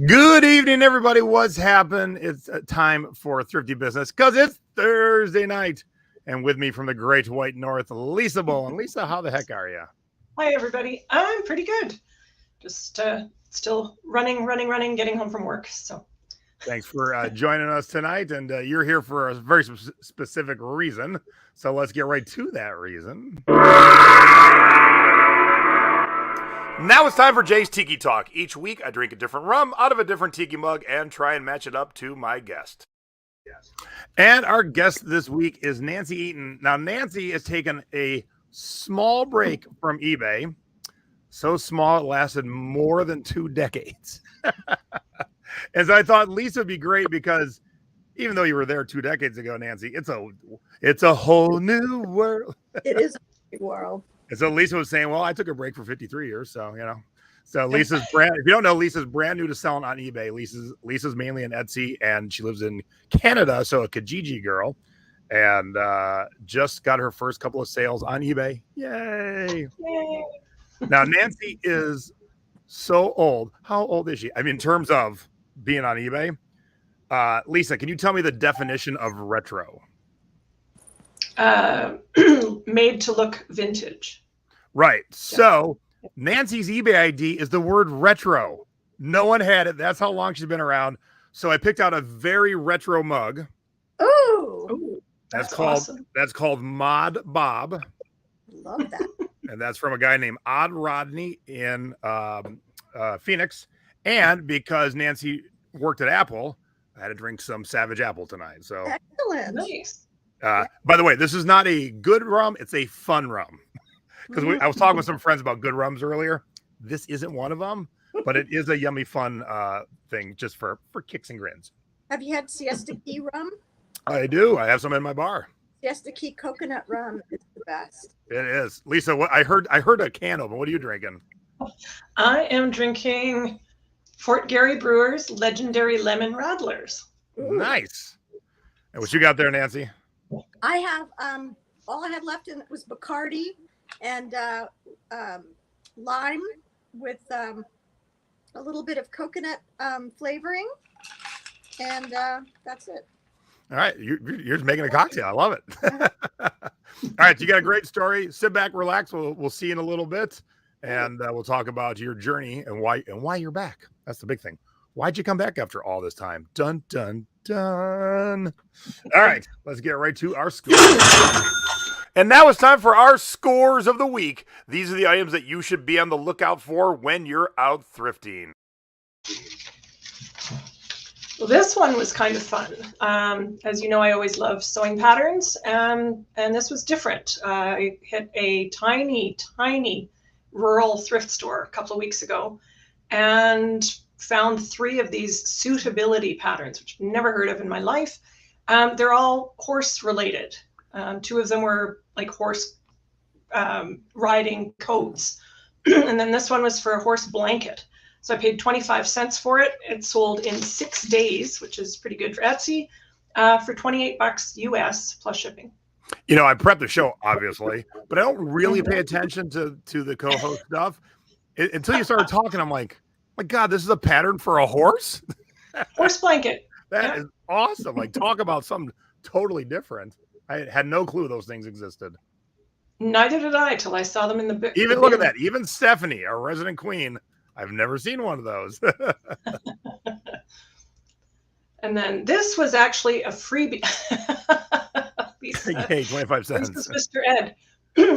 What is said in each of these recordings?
Good evening, everybody. What's happened? It's time for Thrifty Business because it's Thursday night. And with me from the Great White North, Lisa Boland. Lisa, how the heck are you? Hi, everybody. I'm pretty good. Just still running, getting home from work. So thanks for joining us tonight. And you're here for a very specific reason. So let's get right to that reason. Now it's time for Jay's Tiki Talk. Each week, I drink a different rum out of a different tiki mug and try and match it up to my guest. And our guest this week is Nancy Eaton. Now, Nancy has taken a small break from eBay. So small, it lasted more than 2 decades. And so I thought Lisa would be great because even though you were there 2 decades ago, Nancy, it's a whole new world. It is a new world. And so Lisa was saying, well, I took a break for 53 years. So, so Lisa's brand, if you don't know, Lisa's brand new to selling on eBay. Lisa's mainly in Etsy and she lives in Canada. So a Kijiji girl, and just got her first couple of sales on eBay. Yay. Now, Nancy is so old. How old is she? I mean, in terms of being on eBay, Lisa, can you tell me the definition of retro? Made to look vintage. Right. So Nancy's eBay ID is the word retro. No one had it. That's how long she's been around. So I picked out a very retro mug. Ooh. That's called awesome. That's called Mod Bob. Love that. And that's from a guy named Odd Rodney in Phoenix. And because Nancy worked at Apple, I had to drink some Savage Apple tonight. So Excellent. Nice. By the way, this is not a good rum. It's a fun rum. Because I was talking with some friends about good rums earlier. This isn't one of them, but it is a yummy, fun thing just for kicks and grins. Have you had Siesta Key rum? I do. I have some in my bar. Siesta Key coconut rum is the best. It is. Lisa, what I heard a can open. What are you drinking? I am drinking Fort Garry Brewers Legendary Lemon Radlers. Ooh. Nice. And what you got there, Nancy? I have all I had left in it was Bacardi and lime with a little bit of coconut flavoring, and that's it. All right, you're just making a cocktail. I love it. All right, you got a great story. Sit back, relax. We'll see you in a little bit, and we'll talk about your journey and why you're back. That's the big thing. Why'd you come back after all this time? Dun dun dun. All right, let's get right to our score. And now it's time for our scores of the week. These are the items that you should be on the lookout for when you're out thrifting. Well, this one was kind of fun. As you know, I always love sewing patterns, and this was different. I hit a tiny rural thrift store a couple of weeks ago and found 3 of these suitability patterns, which I've never heard of in my life. They're all horse related. 2 of them were like horse riding coats. And then this one was for a horse blanket. So I paid 25 cents for it. It sold in 6 days, which is pretty good for Etsy, for $28 US plus shipping. You know, I prepped the show, obviously, but I don't really pay attention to the co-host stuff. Until you started talking, I'm like, my God, this is a pattern for a horse? Horse blanket. That is awesome. Like, talk about something totally different. I had no clue those things existed. Neither did I till I saw them in the book. Even look at that. Even Stephanie, our resident queen, I've never seen one of those. And then this was actually a freebie. Hey, 25 cents. This is Mr. Ed.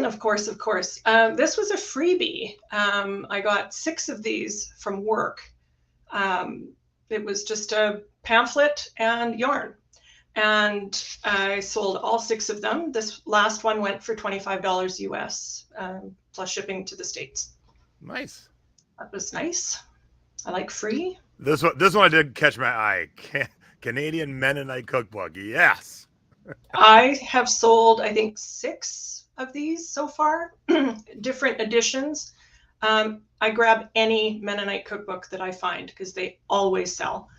Of course. This was a freebie. I got 6 of these from work. It was just a pamphlet and yarn. And I sold all 6 of them. This last one went for $25 US plus shipping to the States. Nice. That was nice. I like free. This one did catch my eye. Canadian Mennonite Cookbook. Yes. I have sold, I think, 6 of these so far, different editions. I grab any Mennonite cookbook that I find because they always sell.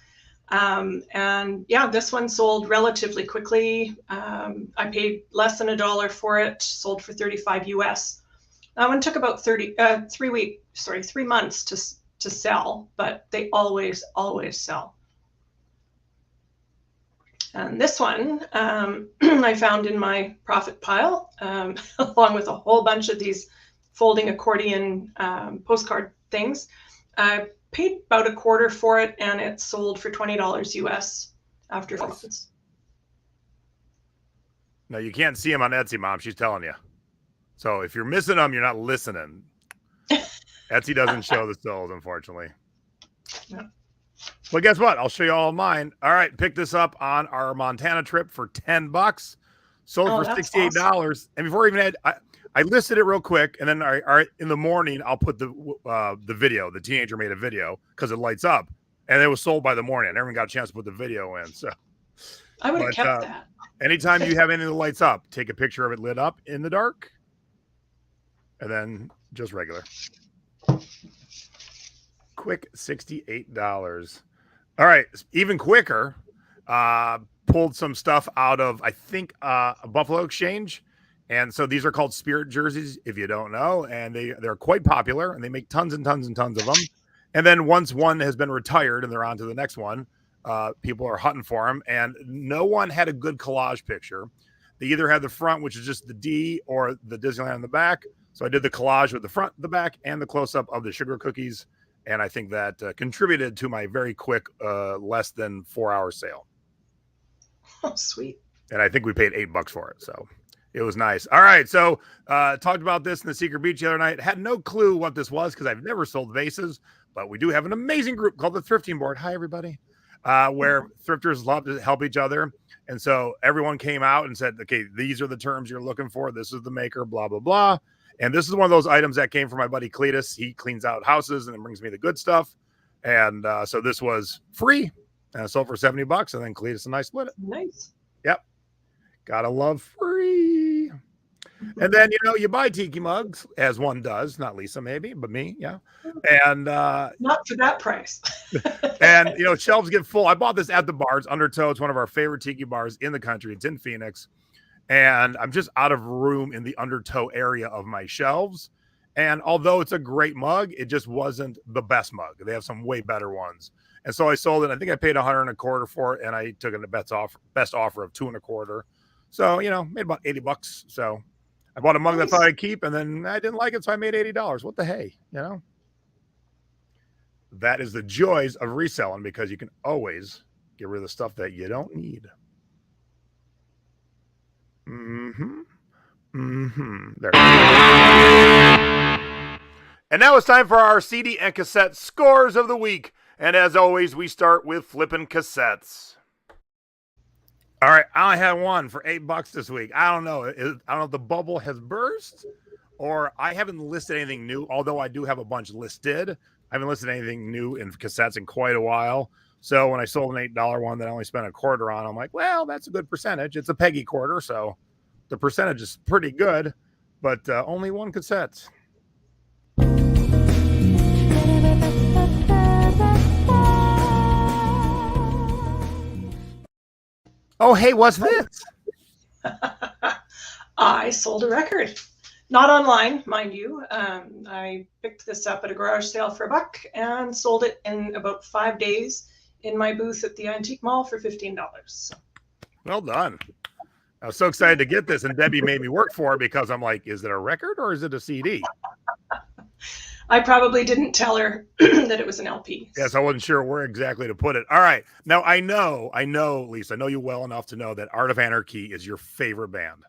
And yeah, this one sold relatively quickly. I paid less than $1 for it, sold for 35 US. That one took about 3 months to to sell, but they always sell. And this one I found in my profit pile, along with a whole bunch of these folding accordion postcard things. I paid about $1/4 for it, and it sold for $20 US after profits. No, you can't see them on Etsy, Mom. She's telling you. So if you're missing them, you're not listening. Etsy doesn't show the sales, unfortunately. Yeah. Well, guess what? I'll show you all mine. All right, pick this up on our Montana trip for $10. Sold for $68. Awesome. And before I even had, I listed it real quick, and then in the morning I'll put the video. The teenager made a video because it lights up, and it was sold by the morning. I never got a chance to put the video in. So I would have kept that. Anytime you have anything that lights up, take a picture of it lit up in the dark, and then just regular. Quick $68. All right, even quicker. Pulled some stuff out of, I think, a Buffalo Exchange. And so these are called Spirit jerseys, if you don't know. And they're quite popular, and they make tons and tons and tons of them. And then once one has been retired and they're on to the next one, people are hunting for them. And no one had a good collage picture. They either had the front, which is just the D, or the Disneyland on the back. So I did the collage with the front, the back, and the close-up of the sugar cookies. And I think that contributed to my very quick, less than 4-hour sale. Oh, sweet. And I think we paid $8 for it. So it was nice. All right. So talked about this in the Secret Beach the other night. Had no clue what this was because I've never sold vases. But we do have an amazing group called the Thrifting Board. Hi, everybody. Where thrifters love to help each other. And so everyone came out and said, okay, these are the terms you're looking for. This is the maker, blah, blah, blah. And this is one of those items that came from my buddy Cletus. He cleans out houses and then brings me the good stuff. And so this was free and it sold for $70. And then Cletus and I split it. Nice. Yep. Gotta love free. And then, you buy tiki mugs, as one does. Not Lisa, maybe, but me. Yeah. And not for that price. And, shelves get full. I bought this at the bars. Undertow. It's one of our favorite tiki bars in the country. It's in Phoenix. And I'm just out of room in the Undertow area of my shelves. And although it's a great mug, it just wasn't the best mug. They have some way better ones. And so I sold it. I think I paid $125 for it, and I took it the best offer of $225. So, made about $80. So I bought a mug that I thought I'd keep, and then I didn't like it, so I made $80. What the hey, That is the joys of reselling, because you can always get rid of the stuff that you don't need. There. And now it's time for our CD and cassette scores of the week. And as always, we start with flipping cassettes. All right, I only had one for $8 this week. I don't know. I don't know if the bubble has burst or I haven't listed anything new, although I do have a bunch listed. I haven't listed anything new in cassettes in quite a while. So when I sold an $8 one that I only spent $0.25 on, I'm like, well, that's a good percentage. It's a Peggy quarter, so the percentage is pretty good, but only one cassette. Oh, hey, what's this? I sold a record. Not online, mind you. I picked this up at a garage sale for $1 and sold it in about 5 days in my booth at the Antique Mall for $15. Well done. I was so excited to get this, and Debbie made me work for it because I'm like, is it a record or is it a CD? I probably didn't tell her that it was an LP. Yes, I wasn't sure where exactly to put it. All right. Now, I know, Lisa, I know you well enough to know that Art of Anarchy is your favorite band.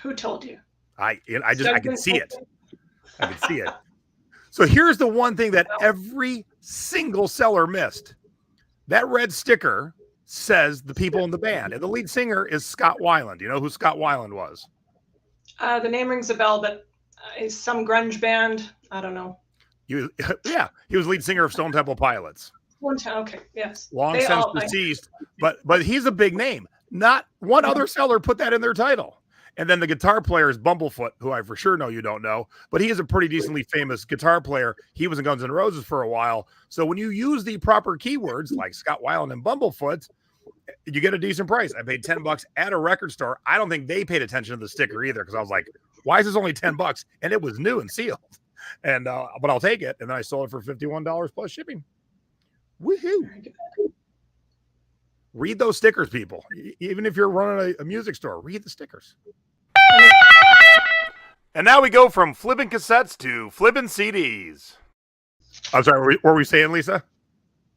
Who told you? I can see it. I can see it. So here's the one thing that every single seller missed. That red sticker says the people in the band, and the lead singer is Scott Weiland. You know who Scott Weiland was? The name rings a bell, but is some grunge band? I don't know. He was lead singer of Stone Temple Pilots. Okay, yes. Long since deceased, but he's a big name. Not one other seller put that in their title. And then the guitar player is Bumblefoot, who I for sure know you don't know, but he is a pretty decently famous guitar player. He was in Guns N' Roses for a while. So when you use the proper keywords like Scott Weiland and Bumblefoot, you get a decent price. I paid $10 at a record store. I don't think they paid attention to the sticker either, because I was like, why is this only $10? And it was new and sealed. And but I'll take it. And then I sold it for $51 plus shipping. Woohoo! Read those stickers, people. Even if you're running a music store, read the stickers. And now we go from flipping cassettes to flipping CDs. I'm sorry, what were we saying, Lisa?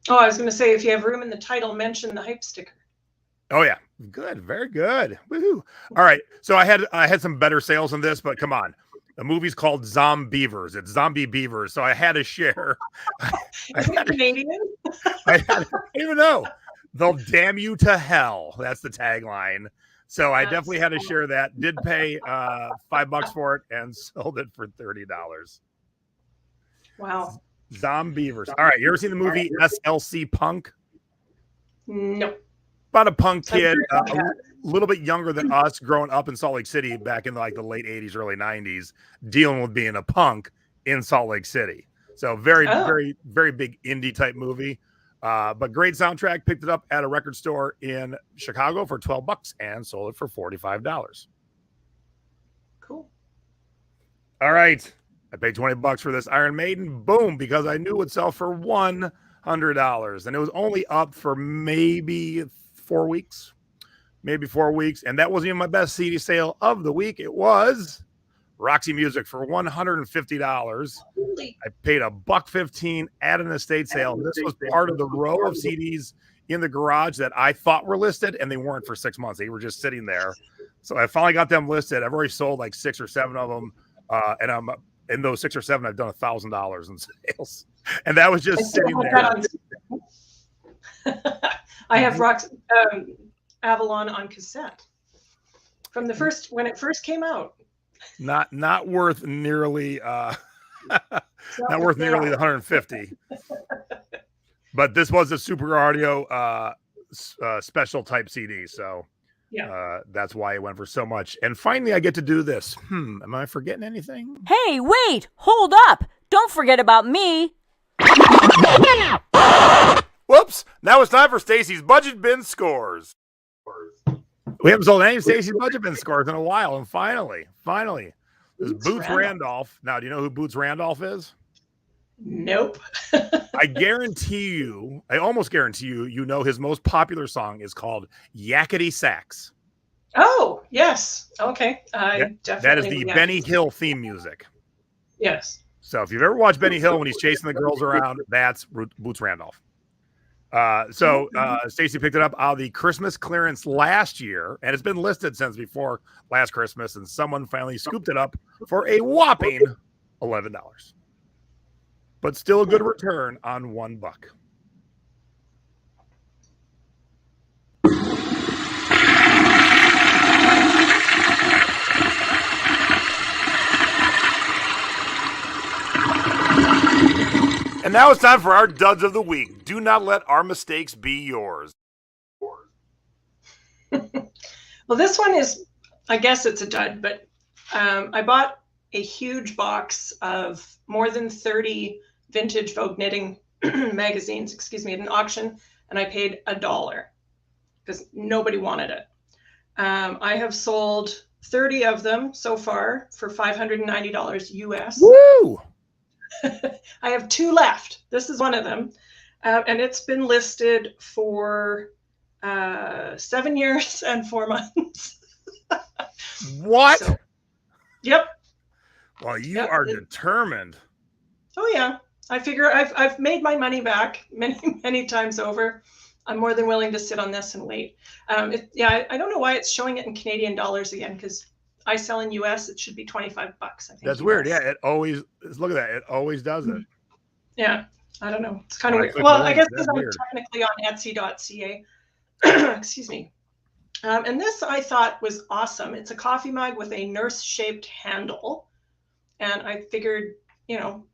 Oh, I was going to say, if you have room in the title, mention the hype sticker. Oh yeah, good, very good. Woohoo! All right, so I had some better sales than this, but come on, the movie's called Zombievers. It's Zombie Beavers, so I had to share. Is it Canadian? I don't even know. They'll damn you to hell. That's the tagline. So I definitely had to share that. Did pay $5 for it and sold it for $30. Wow. Zombievers. All right, you ever seen the movie SLC Punk? No. About a punk kid, a little bit younger than us, growing up in Salt Lake City back in like the late 80s, early 90s, dealing with being a punk in Salt Lake City. So very big indie type movie. But great soundtrack. Picked it up at a record store in Chicago for $12 and sold it for $45. Cool. All right. I paid $20 for this Iron Maiden. Boom, because I knew it would sell for $100. And it was only up for maybe 4 weeks. And that wasn't even my best CD sale of the week. It was Roxy Music for $150. I paid $1.15 at an estate sale. This was part of the row of CDs in the garage that I thought were listed, and they weren't for 6 months. They were just sitting there. So I finally got them listed. I've already sold like 6 or 7 of them. And I'm in those 6 or 7, I've done $1,000 in sales. And that was just sitting there. I have Avalon on cassette from the first, when it first came out. Not worth nearly not worth nearly the 150. But this was a super audio special type CD, so yeah, that's why it went for so much. And finally I get to do this. Am I forgetting anything? Hey, wait, hold up. Don't forget about me. Whoops. Now it's time for Stacy's Budget Bin Scores. We haven't sold any Stacy's Budget Bin Scores in a while, and finally, there's Boots Randolph. Now, do you know who Boots Randolph is? Nope. I almost guarantee you know his most popular song is called Yakety Sax. Oh, yes. Okay. Definitely. That is the Benny Hill theme music. Yes. So if you've ever watched Benny Hill when he's chasing the girls around, that's Boots Randolph. Stacy picked it up out of the Christmas clearance last year, and it's been listed since before last Christmas, and someone finally scooped it up for a whopping $11. But still a good return on $1. And now it's time for our duds of the week. Do not let our mistakes be yours. Well, this one is, I guess it's a dud, but I bought a huge box of more than 30 vintage Vogue knitting magazines, at an auction, and I paid $1 because nobody wanted it. I have sold 30 of them so far for $590 US. Woo! I have 2 left. This is one of them. And it's been listed for 7 years and 4 months. What? So, yep. Well, you are determined. Oh yeah. I figure I've made my money back many times over. I'm more than willing to sit on this and wait. I don't know why it's showing it in Canadian dollars again, because I sell in US. It should be $25. I think that's weird. Yeah, it always. Look at that. It always does it. Yeah, I don't know. It's kind of weird. Well, I guess because I'm technically on Etsy.ca. Excuse me. And this I thought was awesome. It's a coffee mug with a nurse-shaped handle, and I figured,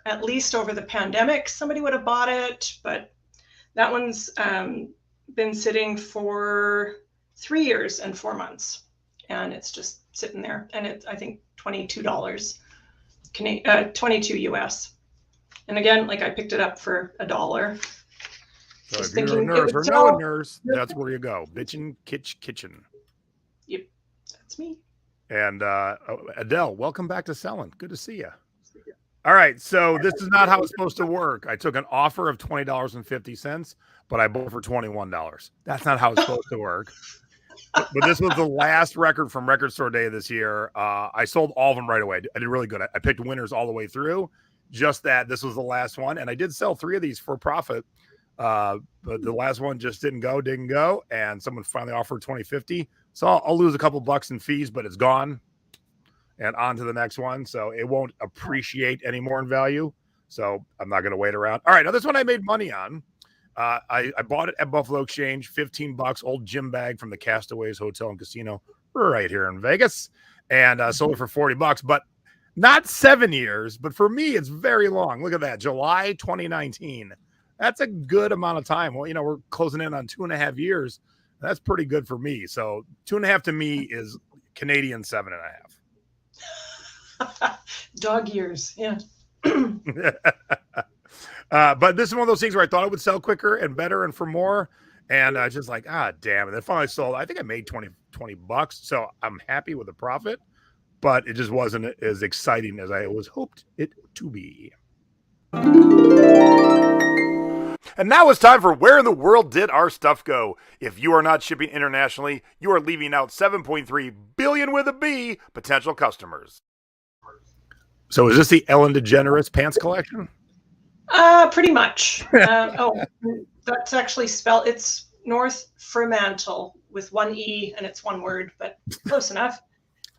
at least over the pandemic, somebody would have bought it. But that one's been sitting for 3 years and 4 months, and it's just sitting there, and it's, I think, $22 22 US. And again, like, I picked it up for $1. So if you're a nurse or know a nurse, that's where you go. Bitchin' Kitchen. Yep, that's me. And Adele, welcome back to selling. Good to see you. All right, so this is not how it's supposed to work. I took an offer of $20.50, but I bought for $21. That's not how it's supposed to work. But this was the last record from Record Store Day this year. I sold all of them right away. I did really good. I picked winners all the way through. Just that this was the last one, and I did sell 3 of these for profit. But the last one just didn't go, and someone finally offered $20.50. So I'll lose a couple bucks in fees, but it's gone. And on to the next one. So it won't appreciate any more in value. So I'm not going to wait around. All right. Now this one I made money on. I bought it at Buffalo Exchange, $15, old gym bag from the Castaways Hotel and Casino right here in Vegas. And sold it for $40, but not 7 years. But for me, it's very long. Look at that. July 2019. That's a good amount of time. Well, we're closing in on 2.5 years. That's pretty good for me. So 2.5 to me is Canadian 7.5. Dog years, yeah. But this is one of those things where I thought it would sell quicker and better and for more, and just like, damn. And then finally sold. I think I made $20, so I'm happy with the profit, but it just wasn't as exciting as I always hoped it to be. And now it's time for Where in the World Did Our Stuff Go? If you are not shipping internationally, you are leaving out 7.3 billion with a B potential customers. So is this the Ellen DeGeneres pants collection? Pretty much. That's actually spelled, it's North Fremantle with 1 E and it's one word, but close enough.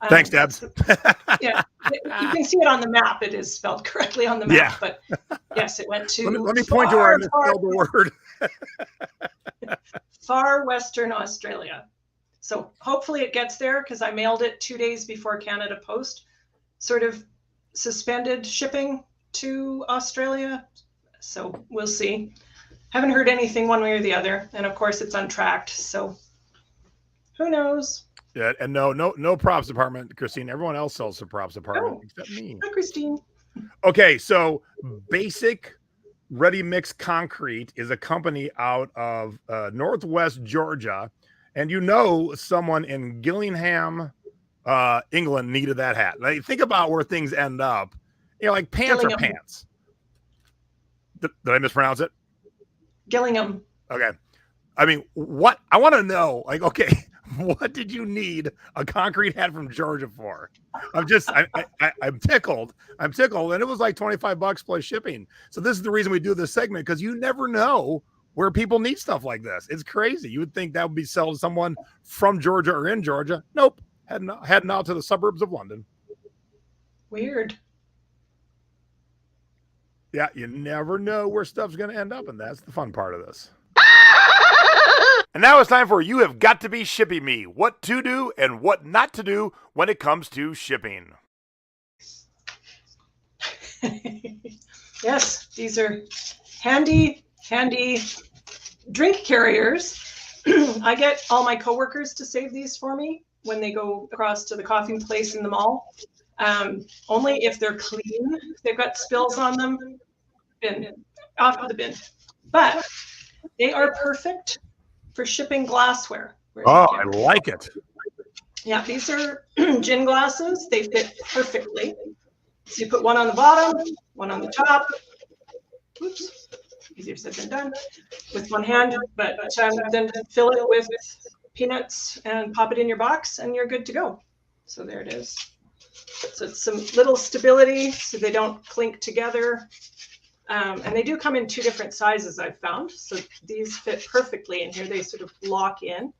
Thanks, Debs. Yeah, you can see it on the map. It is spelled correctly on the map, but yes, it went to let me point to where I misspelled the word. Far Western Australia. So hopefully it gets there because I mailed it 2 days before Canada Post sort of suspended shipping to Australia. So we'll see. Haven't heard anything one way or the other. And of course it's untracked. So who knows? Yeah, and no props department, Christine. Everyone else sells the props department except me. Hi, Christine. Okay, so Basic Ready Mix Concrete is a company out of Northwest Georgia, and someone in Gillingham, England needed that hat. Like, think about where things end up. Like pants Gillingham. are pants. Did I mispronounce it? Gillingham. Okay. I mean, what I want to know, like, okay, what did you need a concrete hat from Georgia for? I'm tickled. I'm tickled. And it was like $25 plus shipping. So this is the reason we do this segment, because you never know where people need stuff like this. It's crazy. You would think that would be sold to someone from Georgia or in Georgia. Nope. Heading out to the suburbs of London. Weird. Yeah, you never know where stuff's going to end up, and that's the fun part of this. And now it's time for You Have Got to Be Shipping Me. What to do and what not to do when it comes to shipping. Yes, these are handy drink carriers. I get all my coworkers to save these for me when they go across to the coffee place in the mall. Only if they're clean. If they've got spills on them, off to the bin. But they are perfect for shipping glassware. Oh, I like it. Yeah, these are gin glasses. They fit perfectly. So you put one on the bottom, one on the top. Oops, easier said than done. With one hand, but then fill it with peanuts and pop it in your box, and you're good to go. So there it is. So it's some little stability so they don't clink together. And they do come in 2 different sizes, I've found. So these fit perfectly in here. They sort of lock in.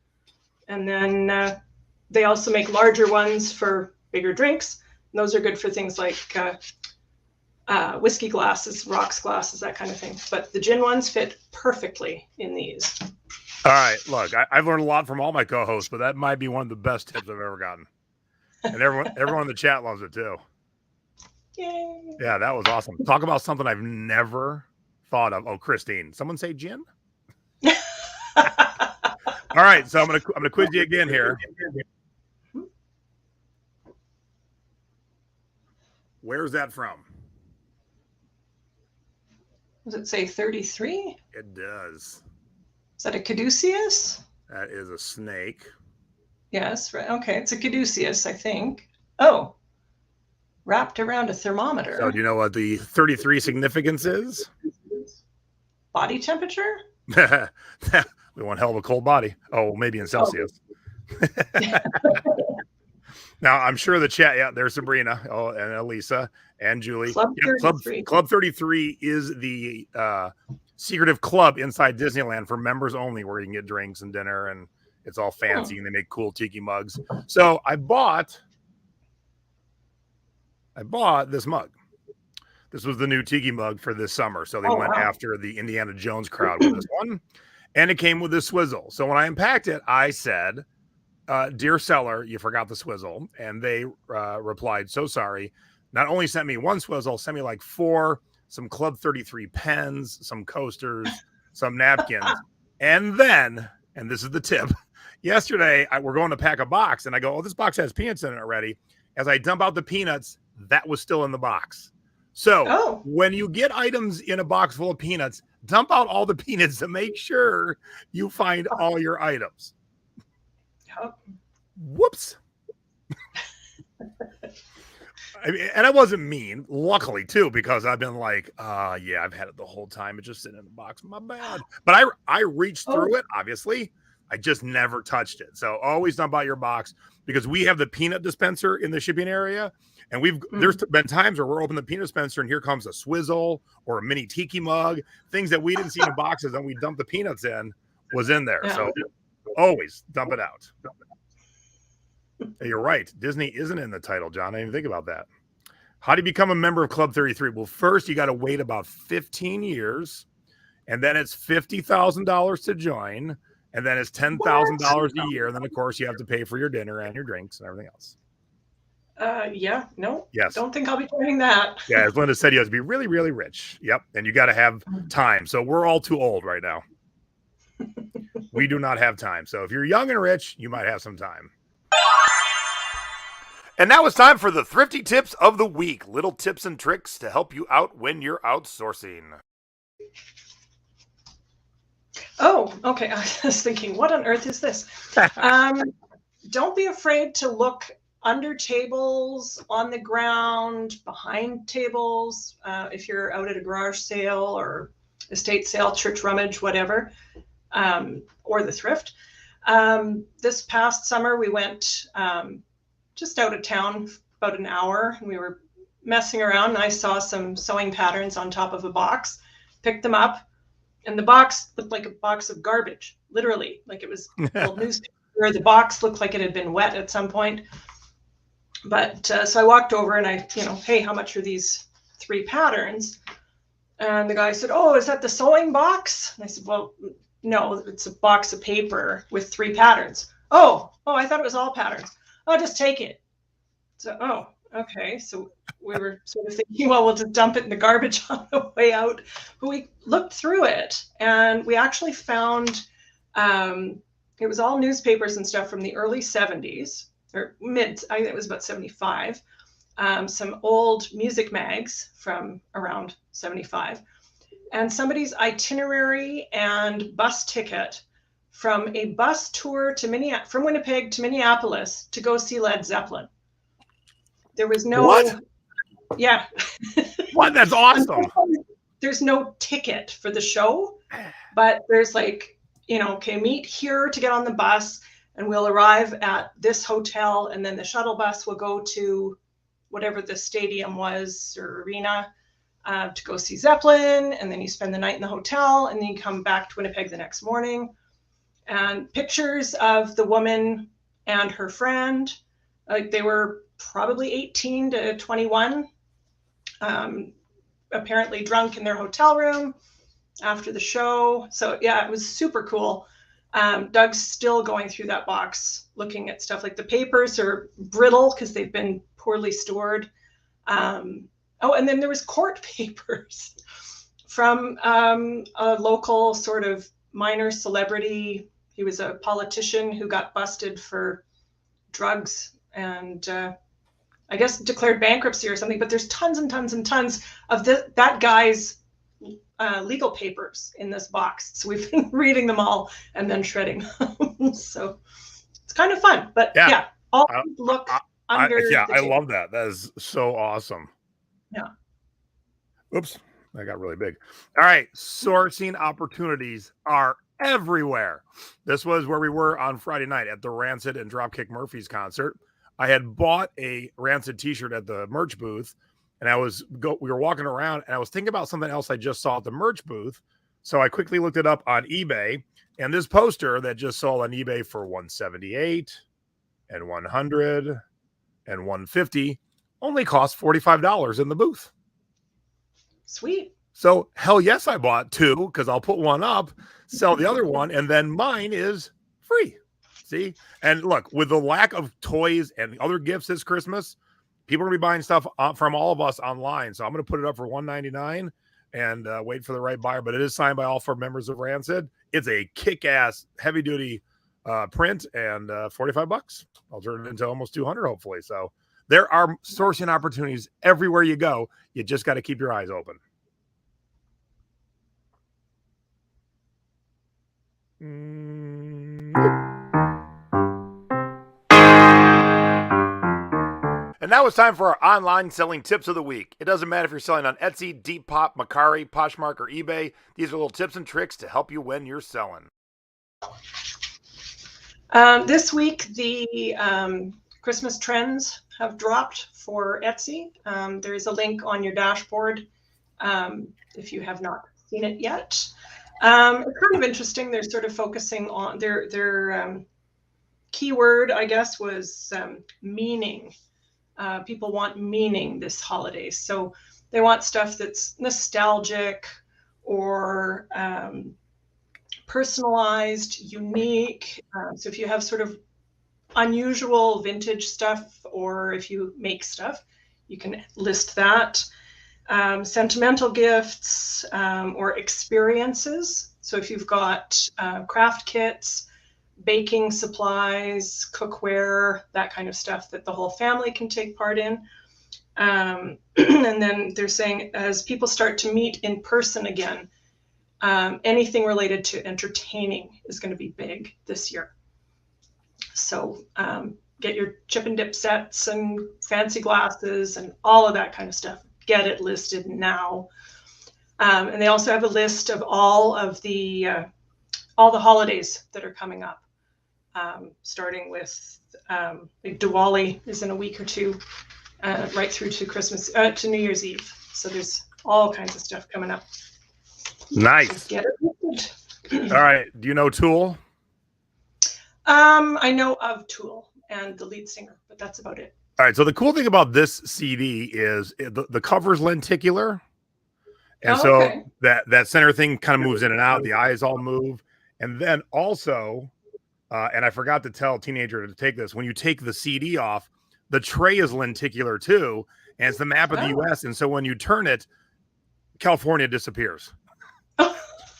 And then they also make larger ones for bigger drinks. And those are good for things like whiskey glasses, rocks glasses, that kind of thing. But the gin ones fit perfectly in these. All right, look, I've learned a lot from all my co-hosts, but that might be one of the best tips I've ever gotten. And everyone in the chat loves it too. Yay. Yeah, that was awesome. Talk about something I've never thought of. Oh, Christine, someone say gin? All right, so I'm gonna quiz you again here. Where's that from? Does it say 33? It does. Is that a caduceus? That is a snake. Yes, right. Okay, it's a caduceus, I think. Oh, wrapped around a thermometer. So do you know what the 33 significance is? Body temperature? We want hell of a cold body. Oh, maybe in Celsius. Now, I'm sure the chat, yeah, there's Sabrina, and Elisa, and Julie. Club 33. Club 33 is the secretive club inside Disneyland for members only, where you can get drinks and dinner, and it's all fancy, and they make cool tiki mugs. So I bought this mug. This was the new tiki mug for this summer. So they went after the Indiana Jones crowd with this one, and it came with this swizzle. So when I unpacked it, I said, dear seller, you forgot the swizzle. And they replied, so sorry. Not only sent me one swizzle, sent me like 4, some Club 33 pens, some coasters, some napkins. And then, and this is the tip, yesterday we're going to pack a box, and I go, oh, this box has peanuts in it already. As I dump out the peanuts, that was still in the box. So when you get items in a box full of peanuts, dump out all the peanuts to make sure you find all your items. Whoops. I mean, and I wasn't mean, luckily, too, because I've been like, yeah, I've had it the whole time. It's just sitting in the box. My bad. But I reached through it, obviously. I just never touched it. So always dump out your box, because we have the peanut dispenser in the shipping area. And there's been times where we're open the peanut dispenser and here comes a swizzle or a mini tiki mug, things that we didn't see in boxes, and we dumped the peanuts in was in there. So always dump it out. You're right. Disney isn't in the title, John. I didn't even think about that. How do you become a member of Club 33? Well, first you got to wait about 15 years, and then it's $50,000 to join, and then it's $10,000 a year. And then, of course, you have to pay for your dinner and your drinks and everything else. Yeah, no. Yes. Don't think I'll be doing that. Yeah, as Linda said, you have to be really, really rich. Yep. And you got to have time. So we're all too old right now. We do not have time. So if you're young and rich, you might have some time. And now it's time for the Thrifty Tips of the Week. Little tips and tricks to help you out when you're outsourcing. Oh, okay. I was thinking, what on earth is this? Don't be afraid to look under tables, on the ground, behind tables, if you're out at a garage sale or estate sale, church rummage, whatever, or the thrift. This past summer, we went just out of town about an hour, and we were messing around, and I saw some sewing patterns on top of a box, picked them up, and the box looked like a box of garbage, literally, like it was old newspaper. The box looked like it had been wet at some point. But so I walked over and I, hey, how much are these 3 patterns? And the guy said, oh, is that the sewing box? And I said, well, no, it's a box of paper with 3 patterns. Oh, I thought it was all patterns. Oh, just take it. So, okay. So we were sort of thinking, well, we'll just dump it in the garbage on the way out. But we looked through it, and we actually found it was all newspapers and stuff from the early 70s. Or I think it was about 75, some old music mags from around 75, and somebody's itinerary and bus ticket from a bus tour to from Winnipeg to Minneapolis to go see Led Zeppelin. There was no... What? Yeah. What? That's awesome. There's no ticket for the show, but there's like, okay, meet here to get on the bus, and we'll arrive at this hotel, and then the shuttle bus will go to whatever the stadium was or arena to go see Zeppelin. And then you spend the night in the hotel, and then you come back to Winnipeg the next morning. And pictures of the woman and her friend, like they were probably 18 to 21, apparently drunk in their hotel room after the show. So yeah, it was super cool. Doug's still going through that box, looking at stuff. Like the papers are brittle because they've been poorly stored. And then there was court papers from a local sort of minor celebrity. He was a politician who got busted for drugs and I guess declared bankruptcy or something. But there's tons and tons and tons of that guy's legal papers in this box. So we've been reading them all and then shredding them. So it's kind of fun. But yeah, always look under I table. love that. That is so awesome. Yeah. Oops, that got really big. All right, sourcing opportunities are everywhere. This was where we were on Friday night at the Rancid and Dropkick Murphys concert. I had bought a Rancid t-shirt at the merch booth, and we were walking around, and I was thinking about something else I just saw at the merch booth. So I quickly looked it up on eBay, and this poster that just sold on eBay for $178 and $100 and $150 only cost $45 in the booth. Sweet. So hell yes, I bought two because I'll put one up, sell the other one, and then mine is free. See? And look, with the lack of toys and other gifts this Christmas, people are going to be buying stuff from all of us online. So I'm going to put it up for $199 and wait for the right buyer. But it is signed by all 4 members of Rancid. It's a kick-ass, heavy-duty print and $45. I'll turn it into almost $200, hopefully. So there are sourcing opportunities everywhere you go. You just got to keep your eyes open. And now it's time for our online selling tips of the week. It doesn't matter if you're selling on Etsy, Depop, Mercari, Poshmark, or eBay. These are little tips and tricks to help you when you're selling. This week, the Christmas trends have dropped for Etsy. There is a link on your dashboard if you have not seen it yet. It's kind of interesting. They're sort of focusing on their keyword, I guess, was meaning. People want meaning this holiday. So they want stuff that's nostalgic or personalized, unique. So if you have sort of unusual vintage stuff, or if you make stuff, you can list that. Sentimental gifts or experiences. So if you've got craft kits, baking supplies, cookware, that kind of stuff that the whole family can take part in. And then they're saying as people start to meet in person again, anything related to entertaining is going to be big this year. So get your chip and dip sets and fancy glasses and all of that kind of stuff. Get it listed now. And they also have a list of all the holidays that are coming up, starting with Diwali is in a week or two, right through to Christmas, to New Year's Eve. So there's all kinds of stuff coming up. Nice. Get it listed. All right. Do you know Tool? I know of Tool and the lead singer, but that's about it. All right. So the cool thing about this CD is the cover's lenticular. And so that center thing kind of moves in and out. The eyes all move. And then also, and I forgot to tell Teenager to take this, when you take the CD off, the tray is lenticular too. And it's the map of the U.S. And so when you turn it, California disappears.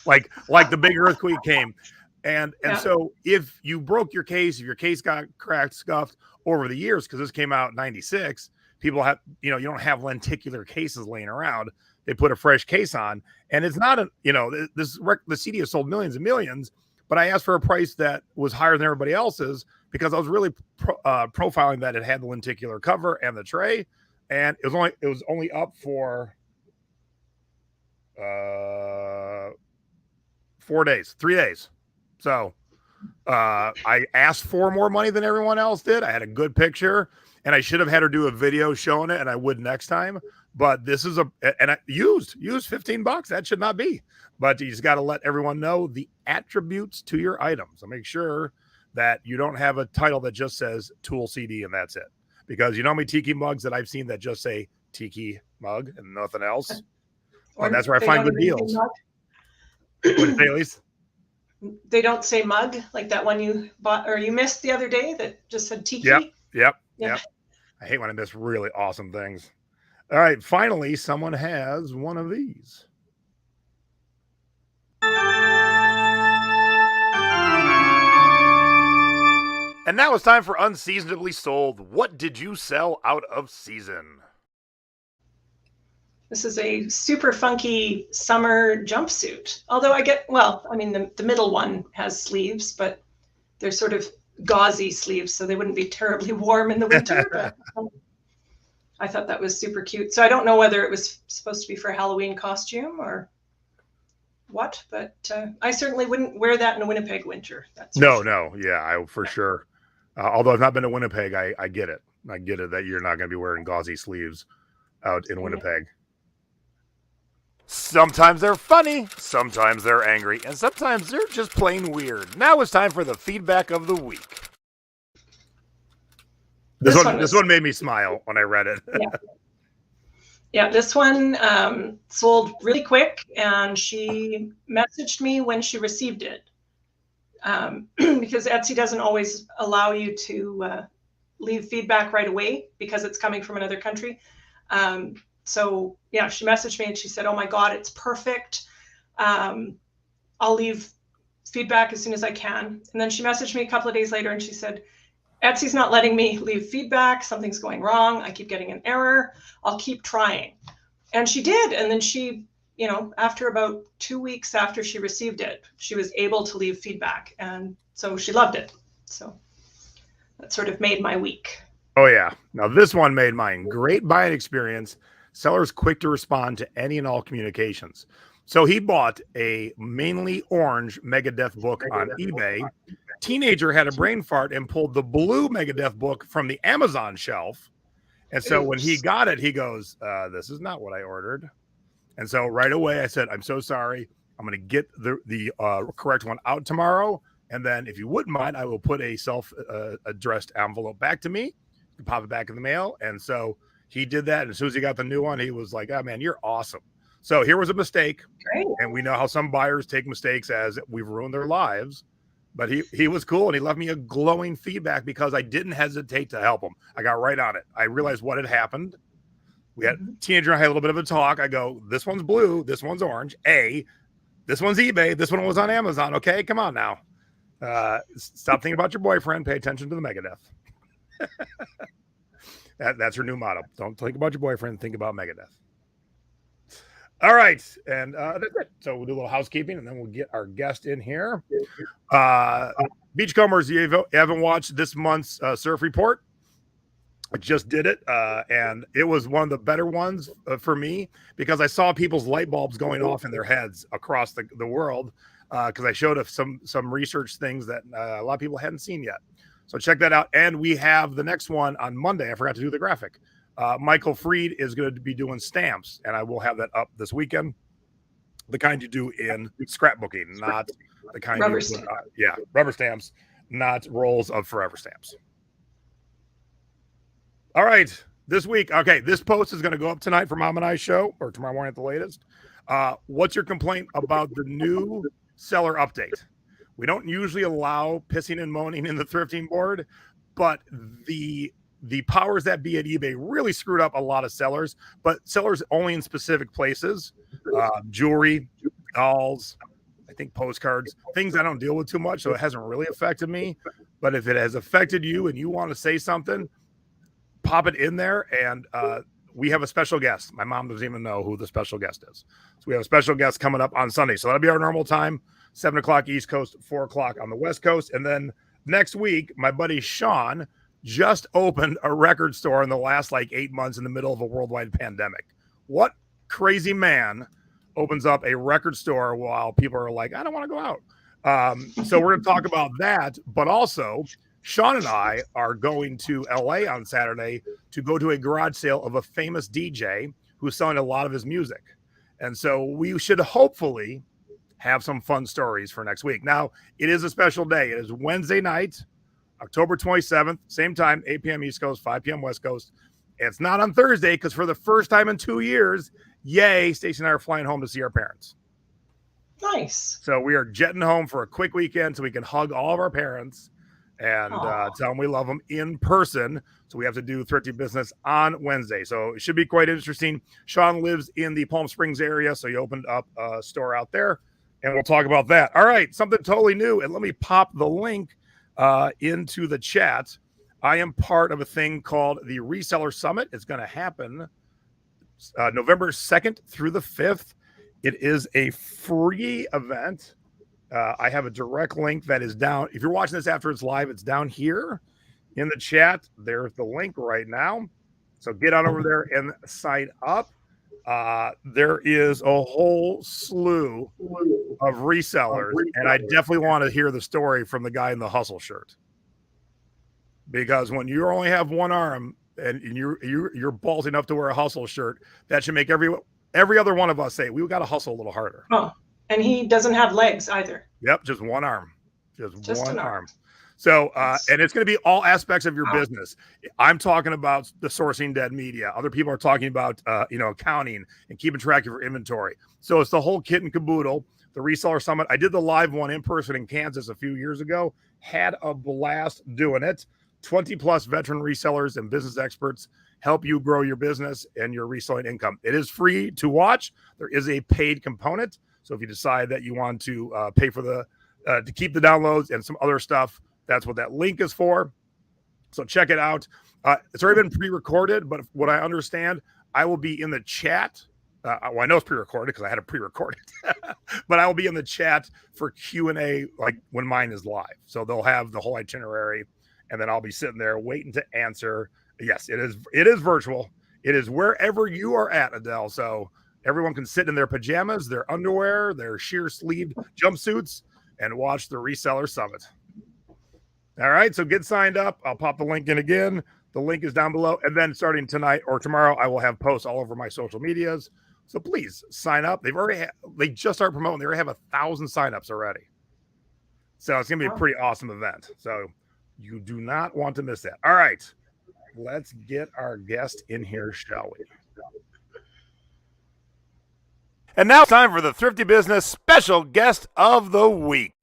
like the big earthquake came. And so if you broke your case, if your case got cracked, scuffed over the years, because this came out in 96, people have, you don't have lenticular cases laying around. They put a fresh case on, and it's not the CD has sold millions and millions, but I asked for a price that was higher than everybody else's because I was really profiling that it had the lenticular cover and the tray, and it was only up for 3 days. So I asked for more money than everyone else did. I had a good picture, and I should have had her do a video showing it, and I would next time. But this is I used $15. That should not be. But you just got to let everyone know the attributes to your item. So make sure that you don't have a title that just says Tool CD and that's it. Because you know how many Tiki mugs that I've seen that just say Tiki mug and nothing else? Or that's where I find good deals. What say, Elise? They don't say mug like that one you bought or you missed the other day that just said Tiki. Yep. I hate when I miss really awesome things. All right, finally, someone has one of these. And now it's time for Unseasonably Sold. What did you sell out of season? This is a super funky summer jumpsuit. Although the middle one has sleeves, but they're sort of gauzy sleeves so they wouldn't be terribly warm in the winter. But I thought that was super cute. So I don't know whether it was supposed to be for a Halloween costume or what, but I certainly wouldn't wear that in a Winnipeg winter. That's No, for sure. yeah, for sure. Although I've not been to Winnipeg, I get it. I get it that you're not going to be wearing gauzy sleeves out in Winnipeg. Sometimes they're funny, sometimes they're angry, and sometimes they're just plain weird. Now it's time for the feedback of the week. This one made me smile when I read it. Yeah, this one sold really quick, and she messaged me when she received it because Etsy doesn't always allow you to leave feedback right away because it's coming from another country. So yeah, she messaged me and she said, "Oh my God, it's perfect. I'll leave feedback as soon as I can." And then she messaged me a couple of days later and she said, "Etsy's not letting me leave feedback. Something's going wrong. I keep getting an error. I'll keep trying." And she did. And then she, after about 2 weeks after she received it, she was able to leave feedback. And so she loved it. So that sort of made my week. Oh, yeah. Now, this one made mine. Great buying experience. Sellers quick to respond to any and all communications. So he bought a mainly orange Megadeth book on eBay. Teenager had a brain fart and pulled the blue Megadeth book from the Amazon shelf. And so when he got it, he goes, "This is not what I ordered." And so right away I said, "I'm so sorry. I'm going to get the correct one out tomorrow. And then if you wouldn't mind, I will put a self-addressed envelope back to me, pop it back in the mail." And so he did that. And as soon as he got the new one, he was like, "Oh man, you're awesome." So here was a mistake. Great. And we know how some buyers take mistakes as we've ruined their lives. But he was cool, and he left me a glowing feedback because I didn't hesitate to help him. I got right on it. I realized what had happened. We had teenager and I had a little bit of a talk. I go, "This one's blue, this one's orange. This one's eBay, this one was on Amazon. Okay, come on now. Stop thinking about your boyfriend. Pay attention to the Megadeth." That's her new motto. Don't think about your boyfriend. Think about Megadeth. All right. And that's it. So we'll do a little housekeeping and then we'll get our guest in here. Beachcombers, you haven't watched this month's surf report. I just did it. And it was one of the better ones for me because I saw people's light bulbs going off in their heads across the world because I showed some research things that a lot of people hadn't seen yet. So check that out. And we have the next one on Monday. I forgot to do the graphic. Michael Freed is going to be doing stamps, and I will have that up this weekend. The kind you do in scrapbooking, not the kind rubber you put, rubber stamps, not rolls of forever stamps. All right, this week. Okay, this post is going to go up tonight for Mom and I show, or tomorrow morning at the latest. What's your complaint about the new seller update? We don't usually allow pissing and moaning in the thrifting board, but the powers that be at eBay really screwed up a lot of sellers, but sellers only in specific places, jewelry, dolls, I think postcards, things I don't deal with too much. So it hasn't really affected me, but if it has affected you and you want to say something, pop it in there. And we have a special guest. My mom doesn't even know who the special guest is. So we have a special guest coming up on Sunday. So that'll be our normal time, 7 o'clock East Coast, 4 o'clock on the West Coast. And then next week, my buddy Sean just opened a record store in the last 8 months in the middle of a worldwide pandemic. What crazy man opens up a record store while people are like, "I don't want to go out." So we're going to talk about that, but also Sean and I are going to LA on Saturday to go to a garage sale of a famous DJ who's selling a lot of his music. And so we should hopefully have some fun stories for next week. Now, it is a special day. It is Wednesday night, October 27th, same time, 8 p.m. East Coast, 5 p.m. West Coast. It's not on Thursday because for the first time in 2 years, Stacey and I are flying home to see our parents. Nice. So we are jetting home for a quick weekend so we can hug all of our parents and tell them we love them in person. So we have to do Thrifty Business on Wednesday. So it should be quite interesting. Sean lives in the Palm Springs area, so he opened up a store out there, and we'll talk about that. All right, something totally new, and let me pop the link into the chat. I am part of a thing called the Reseller Summit. It's going to happen November 2nd through the 5th. It is a free event. I have a direct link that is down. If you're watching this after it's live, it's down here in the chat. There's the link right now. So get on over there and sign up. There is a whole slew of resellers, and I definitely want to hear the story from the guy in the hustle shirt. Because when you only have one arm and you're ballsy enough to wear a hustle shirt, that should make every other one of us say, we got to hustle a little harder. Oh, and he doesn't have legs either. Yep, just one arm. Just one an arm. So, and it's going to be all aspects of your business. I'm talking about the sourcing dead media. Other people are talking about, accounting and keeping track of your inventory. So it's the whole kit and caboodle. The Reseller Summit. I did the live one in person in Kansas a few years ago. Had a blast doing it. 20 plus veteran resellers and business experts help you grow your business and your reselling income. It is free to watch. There is a paid component. So if you decide that you want to pay for to keep the downloads and some other stuff, that's what that link is for. So check it out. It's already been pre-recorded, but what I understand, I will be in the chat. Well, I know it's pre-recorded because I had it pre-recorded, but I will be in the chat for Q&A like when mine is live. So they'll have the whole itinerary, and then I'll be sitting there waiting to answer. Yes, it is virtual. It is wherever you are at, Adele. So everyone can sit in their pajamas, their underwear, their sheer sleeved jumpsuits, and watch the Reseller Summit. All right, so get signed up. I'll pop the link in again. The link is down below. And then starting tonight or tomorrow, I will have posts all over my social medias. So please sign up. They just started promoting. They already have 1,000 signups already. So it's going to be a pretty awesome event. So you do not want to miss that. All right, let's get our guest in here, shall we? And now it's time for the Thrifty Business special guest of the week.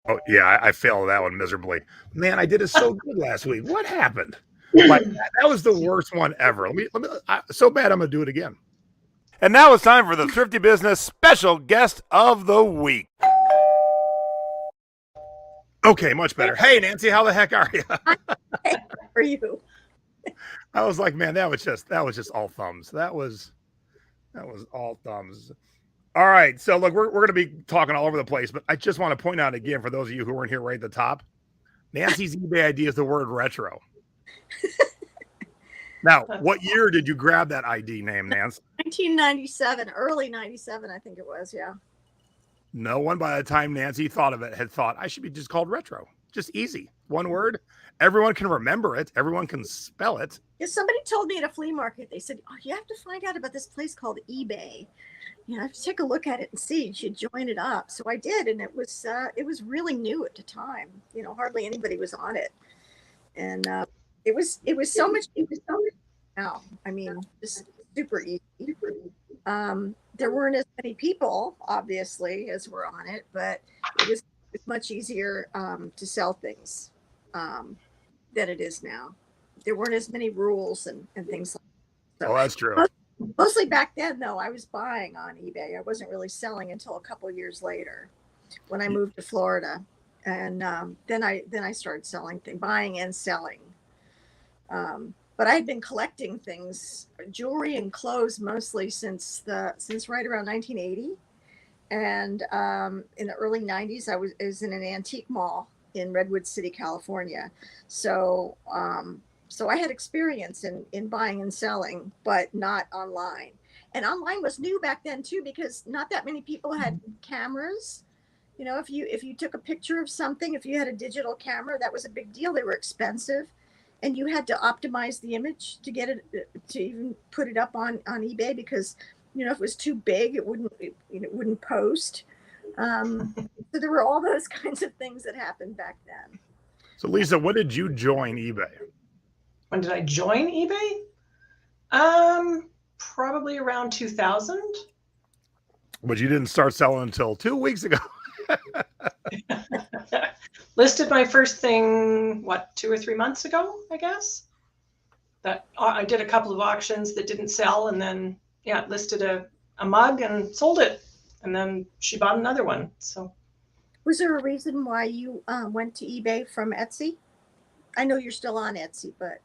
Oh, yeah, I failed that one miserably. Man, I did it so good last week. What happened? Like, that was the worst one ever. So bad, I'm going to do it again. And now it's time for the Thrifty Business special guest of the week. Okay, much better. Hey, Nancy, how the heck are you? Hey, how are you? I was like, man, that was just all thumbs. That was all thumbs. All right, so look, we're going to be talking all over the place, but I just want to point out again for those of you who weren't here right at the top, Nancy's eBay ID is the word retro. Now, what year did you grab that ID name, Nance? 1997, early 97, I think it was. Yeah. No one by the time Nancy thought of it had thought I should be just called retro. Just easy. One word. Everyone can remember it. Everyone can spell it. Yeah, somebody told me at a flea market, they said, oh, you have to find out about this place called eBay. You know, I have to take a look at it and see. You should join it up. So I did, and it was really new at the time. You know, hardly anybody was on it, and it was so much. Now, I mean, just super easy. There weren't as many people, obviously, as were on it, but it was much easier to sell things than it is now. There weren't as many rules and things like that. So, oh, that's true. Mostly back then, though, I was buying on eBay. I wasn't really selling until a couple of years later when I moved to Florida. And then I started selling things, buying and selling. But I had been collecting things, jewelry and clothes mostly since right around 1980. And in the early 90s, I was in an antique mall in Redwood City, California. So I had experience in buying and selling, but not online. And online was new back then too, because not that many people had cameras. You know, if you took a picture of something, if you had a digital camera, that was a big deal. They were expensive, and you had to optimize the image to get it to even put it up on eBay, because you know if it was too big, it wouldn't post. So there were all those kinds of things that happened back then. So Lisa, when did you join eBay? When did I join eBay? Probably around 2000. But you didn't start selling until 2 weeks ago. Listed my first thing, 2 or 3 months ago, I guess. That I did a couple of auctions that didn't sell, and then listed a mug and sold it, and then she bought another one. So, was there a reason why you went to eBay from Etsy? I know you're still on Etsy, but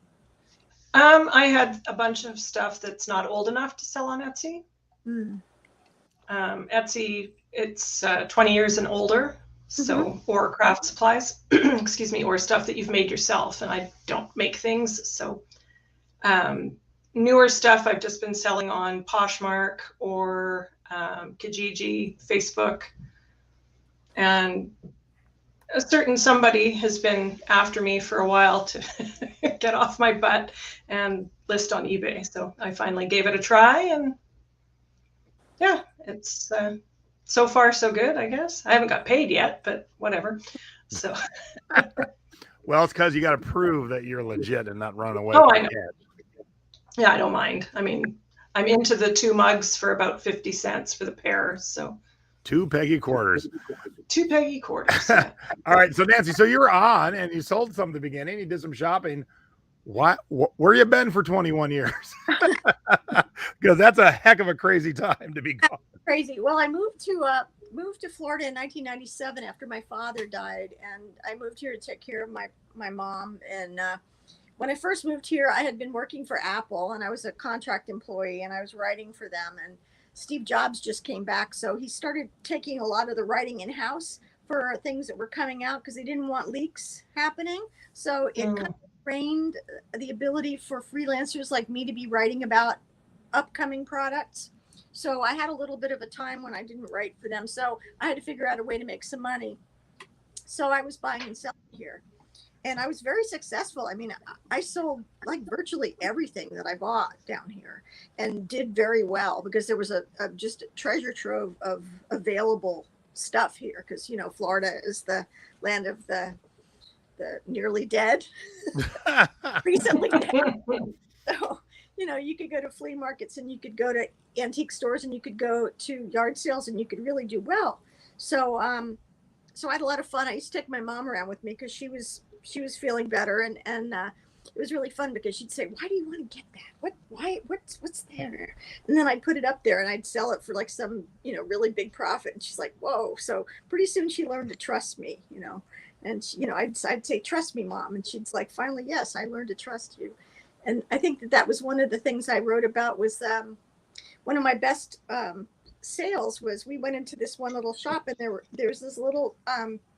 I had a bunch of stuff that's not old enough to sell on Etsy. Etsy, it's 20 years and older. So, or craft supplies, excuse me, or stuff that you've made yourself. And I don't make things. So newer stuff I've just been selling on Poshmark or Kijiji, Facebook. And a certain somebody has been after me for a while to get off my butt and list on eBay. So I finally gave it a try, and yeah, it's so far so good, I guess. I haven't got paid yet, but whatever. So Well, it's because you got to prove that you're legit and not run away. Oh, I know. Yeah, I don't mind. I mean, I'm into the 2 mugs for about 50 cents for the pair. So 2 Peggy quarters. 2 Peggy quarters. Yeah. All right. So Nancy, so you were on and you sold some at the beginning. You did some shopping. Where you been for 21 years? Because that's a heck of a crazy time to be gone. Crazy. Well, I moved to Florida in 1997 after my father died, and I moved here to take care of my mom. And when I first moved here, I had been working for Apple, and I was a contract employee, and I was writing for them. And Steve Jobs just came back, so he started taking a lot of the writing in house for things that were coming out because he didn't want leaks happening. So it kind of trained the ability for freelancers like me to be writing about upcoming products. So I had a little bit of a time when I didn't write for them. So I had to figure out a way to make some money. So I was buying and selling here. And I was very successful. I mean, I sold like virtually everything that I bought down here and did very well because there was just a treasure trove of available stuff here. Because, you know, Florida is the land of the nearly dead, recently dead. So, you know, you could go to flea markets and you could go to antique stores and you could go to yard sales and you could really do well. So, so I had a lot of fun. I used to take my mom around with me because she was feeling better, and it was really fun because she'd say, "Why do you want to get that? What's there?" And then I'd put it up there and I'd sell it for like some, you know, really big profit. And she's like, "Whoa!" So pretty soon she learned to trust me, you know. And she, you know, I'd say, "Trust me, Mom," and she'd like, "Finally, yes, I learned to trust you." And I think that was one of the things I wrote about was one of my best sales was we went into this one little shop and there was this little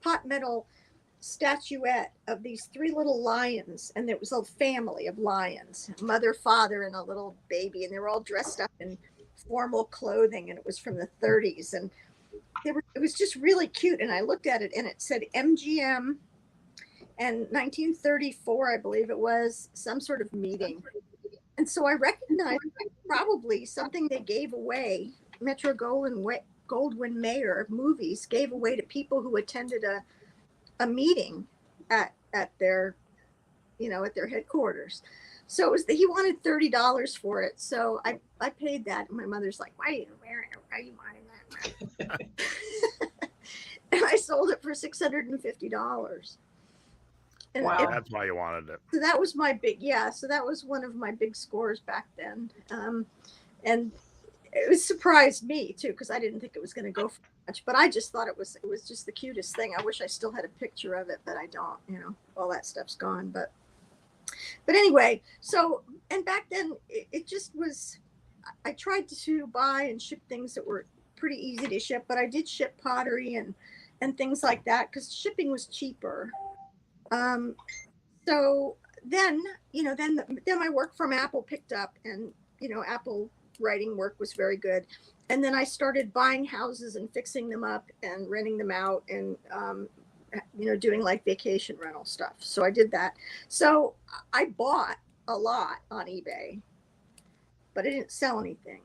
pot metal statuette of these 3 little lions, and there was a family of lions, mother, father, and a little baby, and they were all dressed up in formal clothing, and it was from the 30s, and it was just really cute. And I looked at it and it said MGM and 1934, I believe it was, some sort of meeting. And so I recognized probably something they gave away, Metro Goldwyn Mayer movies gave away to people who attended a meeting at their, you know, at their headquarters. So it was he wanted $30 for it. So I paid that. And my mother's like, "Why are you wearing it? Why are you buying that?" And I sold it for $650. And Wow. That's why you wanted it. so that was my big, so that was one of my big scores back then. And it surprised me too, because I didn't think it was going to go for much, but I just thought it was just the cutest thing. I wish I still had a picture of it, but I don't, you know, all that stuff's gone. But anyway, so, and back then it just was, I tried to buy and ship things that were pretty easy to ship, but I did ship pottery and things like that because shipping was cheaper. So then, you know, then my work from Apple picked up, and, you know, Apple writing work was very good. And then I started buying houses and fixing them up and renting them out and, you know, doing like vacation rental stuff. So I did that. So I bought a lot on eBay, but I didn't sell anything.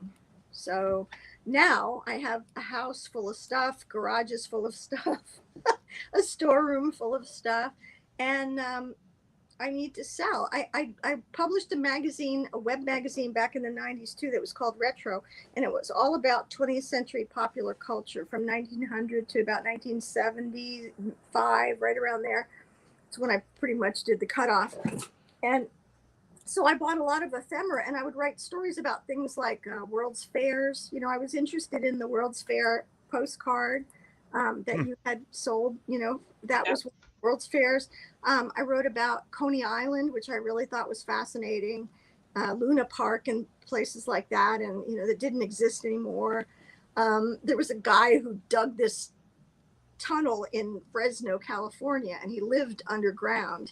So now I have a house full of stuff, garages full of stuff, a storeroom full of stuff. And I need to sell. I published a magazine, a web magazine back in the 90s too, that was called Retro. And it was all about 20th century popular culture from 1900 to about 1975, right around there. It's when I pretty much did the cutoff. And so I bought a lot of ephemera, and I would write stories about things like World's Fairs. You know, I was interested in the World's Fair postcard that you had sold, you know, that was World's Fairs. I wrote about Coney Island, which I really thought was fascinating, Luna Park and places like that, and, you know, that didn't exist anymore. There was a guy who dug this tunnel in Fresno, California, and he lived underground.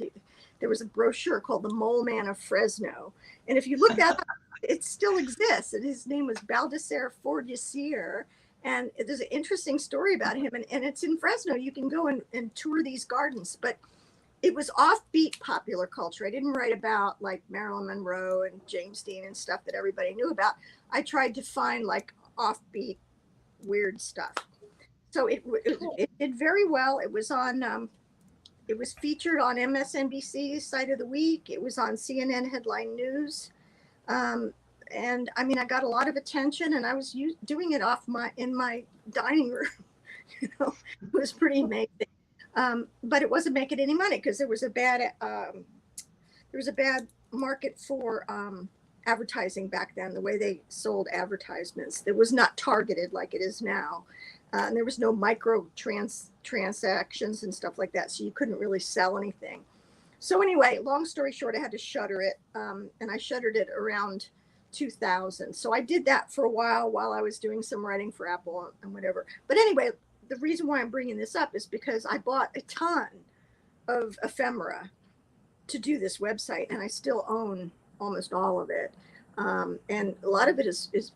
There was a brochure called The Mole Man of Fresno. And if you look that up, it still exists. And his name was Baldassare Fordycier. And there's an interesting story about him. And it's in Fresno. You can go and tour these gardens. But it was offbeat popular culture. I didn't write about like Marilyn Monroe and James Dean and stuff that everybody knew about. I tried to find like offbeat, weird stuff. So it did very well. It was on, it was featured on MSNBC's Site of the Week. It was on CNN Headline News. And I mean, I got a lot of attention, and I was doing it in my dining room. You know, it was pretty amazing. But it wasn't making any money because there was a bad market for advertising back then. The way they sold advertisements, it was not targeted like it is now. And there was no micro transactions and stuff like that. So you couldn't really sell anything. So anyway, long story short, I had to shutter it. And I shuttered it around 2000. So I did that for a while I was doing some writing for Apple and whatever. But anyway, the reason why I'm bringing this up is because I bought a ton of ephemera to do this website. And I still own almost all of it. And a lot of it is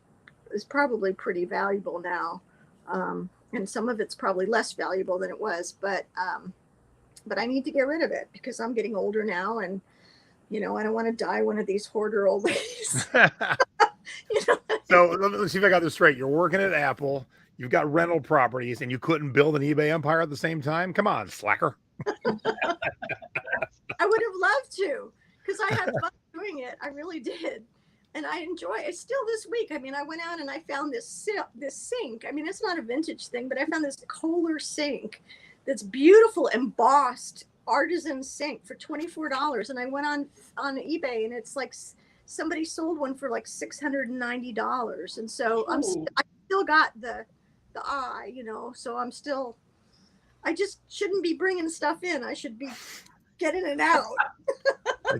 probably pretty valuable now. And some of it's probably less valuable than it was, but I need to get rid of it because I'm getting older now, and you know, I don't want to die one of these hoarder old ladies. You know? So let's see if I got this straight. You're working at Apple, you've got rental properties, and you couldn't build an eBay empire at the same time? Come on, slacker. I would have loved to, because I had fun doing it. I really did. And I enjoy it still this week. I mean, I went out and I found this sink. I mean, it's not a vintage thing, but I found this Kohler sink that's beautiful, embossed artisan sink for $24. And I went on eBay, and it's like somebody sold one for like $690. And so I still got the eye, you know, so I just shouldn't be bringing stuff in. I should be getting it out.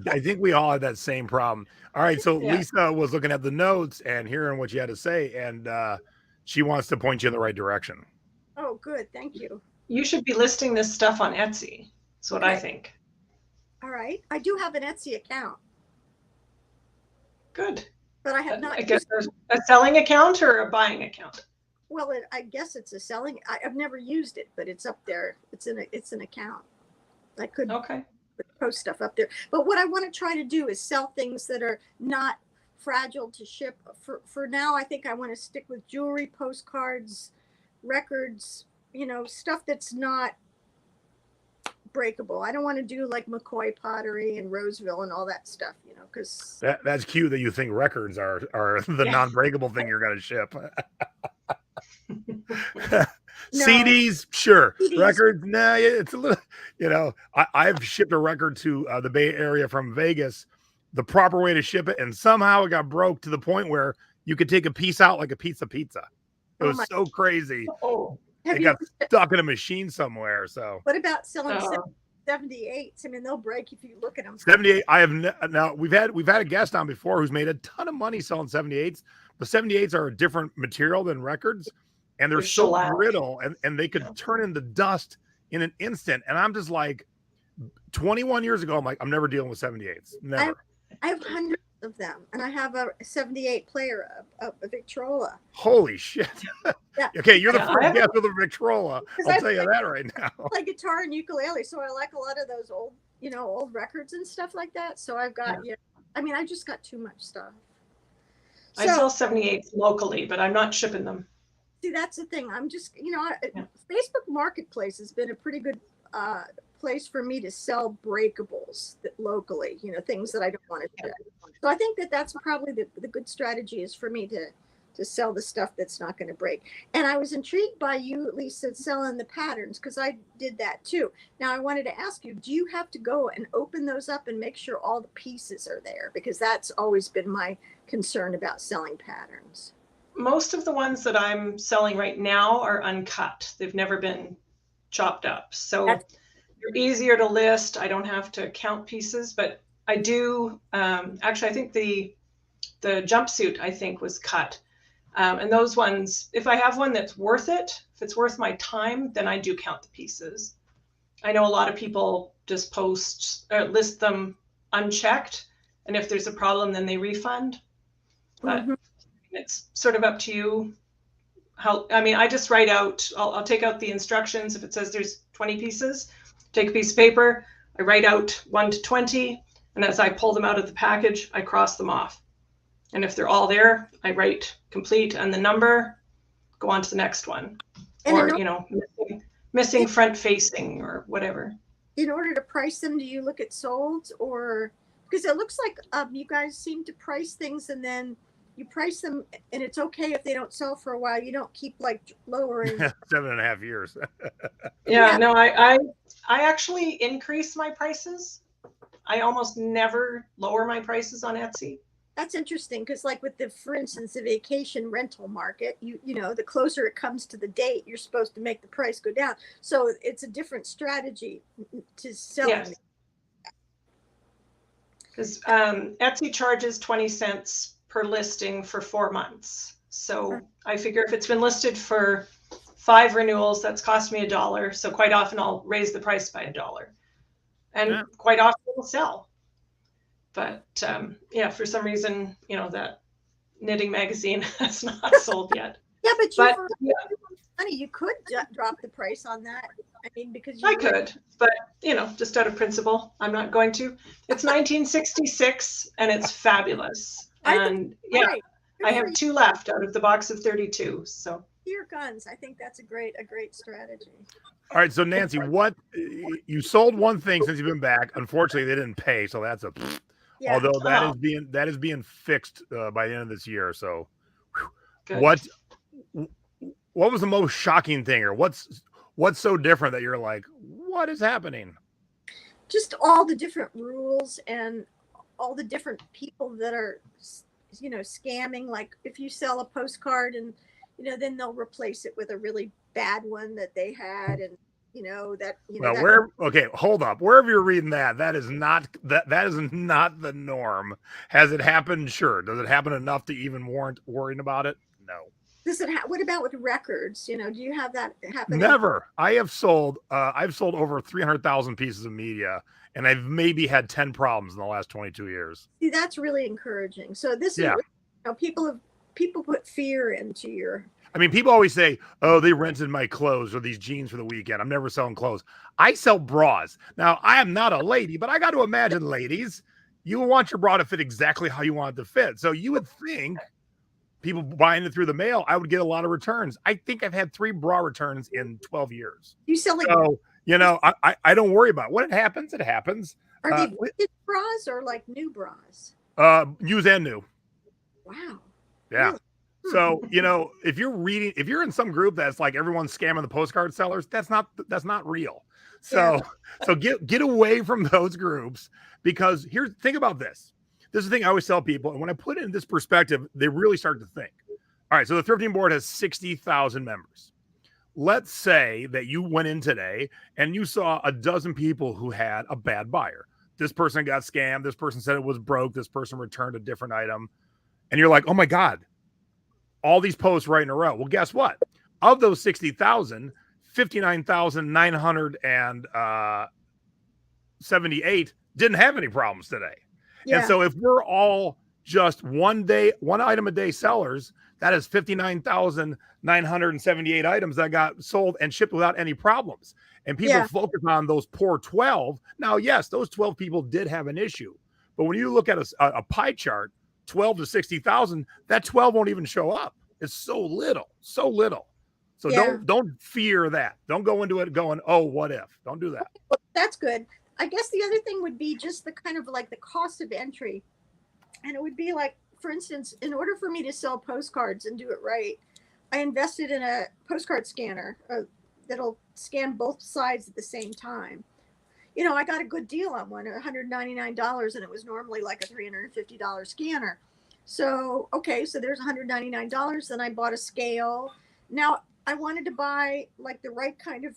I think we all had that same problem. All right, so yeah. Lisa was looking at the notes and hearing what you had to say, and she wants to point you in the right direction. Oh, good. Thank you. You should be listing this stuff on Etsy. That's what I think. All right. I do have an Etsy account. Good. But I have not. I guess there's a selling account or a buying account. Well, I guess it's a selling. I've never used it, but it's up there. It's an account. I could post stuff up there. But what I want to try to do is sell things that are not fragile to ship. For now, I think I want to stick with jewelry, postcards, records, you know, stuff that's not breakable. I don't want to do like McCoy pottery and Roseville and all that stuff, you know, because that's cute that you think records are the non-breakable thing you're going to ship. No. CDs, sure. CDs. Records, nah, it's a little, you know, I've shipped a record to the Bay Area from Vegas, the proper way to ship it, and somehow it got broke to the point where you could take a piece out like a pizza. It was so crazy. Oh, it got stuck in a machine somewhere. So what about selling 78s? I mean, they'll break if you look at them. 78. I have now we've had a guest on before who's made a ton of money selling 78s. The 78s are a different material than records. And they're so brittle, and they could turn into dust in an instant. And I'm just like, 21 years ago, I'm like, I'm never dealing with 78s. Never. I have hundreds of them, and I have a 78 player, a Victrola. Holy shit. Yeah. Okay, you're the first guest with a Victrola. I'll tell you that right now. I play guitar and ukulele, so I like a lot of those old records and stuff like that. So I've got, I mean, I just got too much stuff. I sell 78s locally, but I'm not shipping them. See, that's the thing. I'm just, Facebook Marketplace has been a pretty good place for me to sell breakables locally, things that I don't want to ship. So I think that's probably the good strategy is for me to sell the stuff that's not going to break. And I was intrigued by you, Lisa, selling the patterns, because I did that too. Now I wanted to ask you, do you have to go and open those up and make sure all the pieces are there? Because that's always been my concern about selling patterns. Most of the ones that I'm selling right now are uncut. They've never been chopped up. So they're easier to list. I don't have to count pieces, but I do. Actually, I think the jumpsuit, was cut. And those ones, if I have one that's worth it, if it's worth my time, then I do count the pieces. I know a lot of people just post or list them unchecked, and if there's a problem, then they refund. But it's sort of up to you. I just write out, I'll take out the instructions. If it says there's 20 pieces, take a piece of paper, I write out 1 to 20, and as I pull them out of the package, I cross them off. And if they're all there, I write complete and the number, go on to the next one. And or, missing front facing or whatever. In order to price them, do you look at solds, or because it looks like you guys seem to price things and then you price them and it's okay if they don't sell for a while. You don't keep like lowering. 7.5 years. Yeah, no, I actually increase my prices. I almost never lower my prices on Etsy. That's interesting because, like with for instance, the vacation rental market, you know, the closer it comes to the date, you're supposed to make the price go down. So it's a different strategy to sell. Yes. Because Etsy charges 20 cents per listing for 4 months. So I figure if it's been listed for 5 renewals, that's cost me $1. So quite often I'll raise the price by $1, and quite often it'll sell. But for some reason, that knitting magazine has not sold yet. Yeah, but honey, you could drop the price on that. I mean, because I could, but just out of principle, I'm not going to. It's 1966, and it's fabulous. And I have 2 left out of the box of 32. So your guns. I think that's a great strategy. All right, so Nancy, you sold one thing since you've been back. Unfortunately, they didn't pay, so that's a. Yeah. Although that is being fixed by the end of this year. So, what was the most shocking thing, or what's so different that you're like, what is happening? Just all the different rules and all the different people that are, scamming. Like if you sell a postcard and then they'll replace it with a really bad one that they had, and hold up. Wherever you're reading that is not the norm. Has it happened? Sure. Does it happen enough to even warrant worrying about it? No. What about with records? Do you have that happen? Never. I've sold over 300,000 pieces of media, and I've maybe had 10 problems in the last 22 years. See, that's really encouraging. So this is, people put fear into your. I mean, people always say, oh, they rented my clothes or these jeans for the weekend. I'm never selling clothes. I sell bras. Now, I am not a lady, but I got to imagine, ladies, you want your bra to fit exactly how you want it to fit. So you would think people buying it through the mail, I would get a lot of returns. I think I've had 3 bra returns in 12 years. You sell like. So, I don't worry about it. When it happens, it happens. Are they vintage bras or like new bras? Used and new. Wow. Yeah. Really? So, if you're in some group that's like everyone's scamming the postcard sellers, that's not real. So, get away from those groups, because think about this. This is the thing I always tell people. And when I put it in this perspective, they really start to think. All right. So the Thrifting Board has 60,000 members. Let's say that you went in today and you saw a dozen people who had a bad buyer. This person got scammed. This person said it was broke. This person returned a different item. And you're like, oh my God, all these posts right in a row. Well, guess what? Of those 60,000, 59,978 didn't have any problems today. Yeah. And so if we're all just one item a day sellers, that is 59,978 items that got sold and shipped without any problems. And people focus on those poor 12. Now, yes, those 12 people did have an issue. But when you look at a pie chart, 12 to 60,000, that 12 won't even show up. It's so little. So don't fear that. Don't go into it going, oh, what if? Don't do that. Well, that's good. I guess the other thing would be just the kind of like the cost of entry. And it would be like, for instance, in order for me to sell postcards and do it right, I invested in a postcard scanner that'll scan both sides at the same time. I got a good deal on one, $199, and it was normally like a $350 scanner. So, so there's $199. Then I bought a scale. Now I wanted to buy like the right kind of,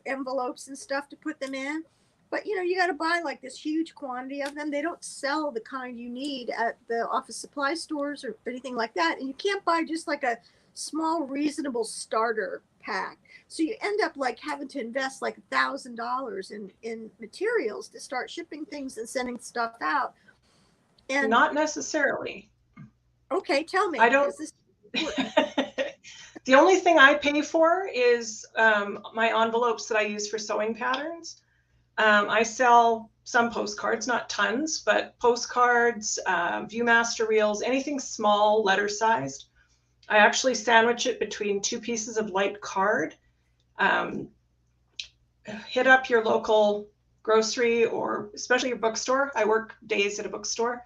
envelopes and stuff to put them in. But you got to buy like this huge quantity of them. They don't sell the kind you need at the office supply stores or anything like that. And you can't buy just like a small, reasonable starter pack. So you end up like having to invest like $1,000 in materials to start shipping things and sending stuff out. And Not necessarily. okay, tell me. I don't. The only thing I pay for is my envelopes that I use for sewing patterns. I sell some postcards, not tons, but postcards, Viewmaster reels, anything small, letter sized. I actually sandwich it between 2 pieces of light card. Hit up your local grocery or especially your bookstore. I work days at a bookstore.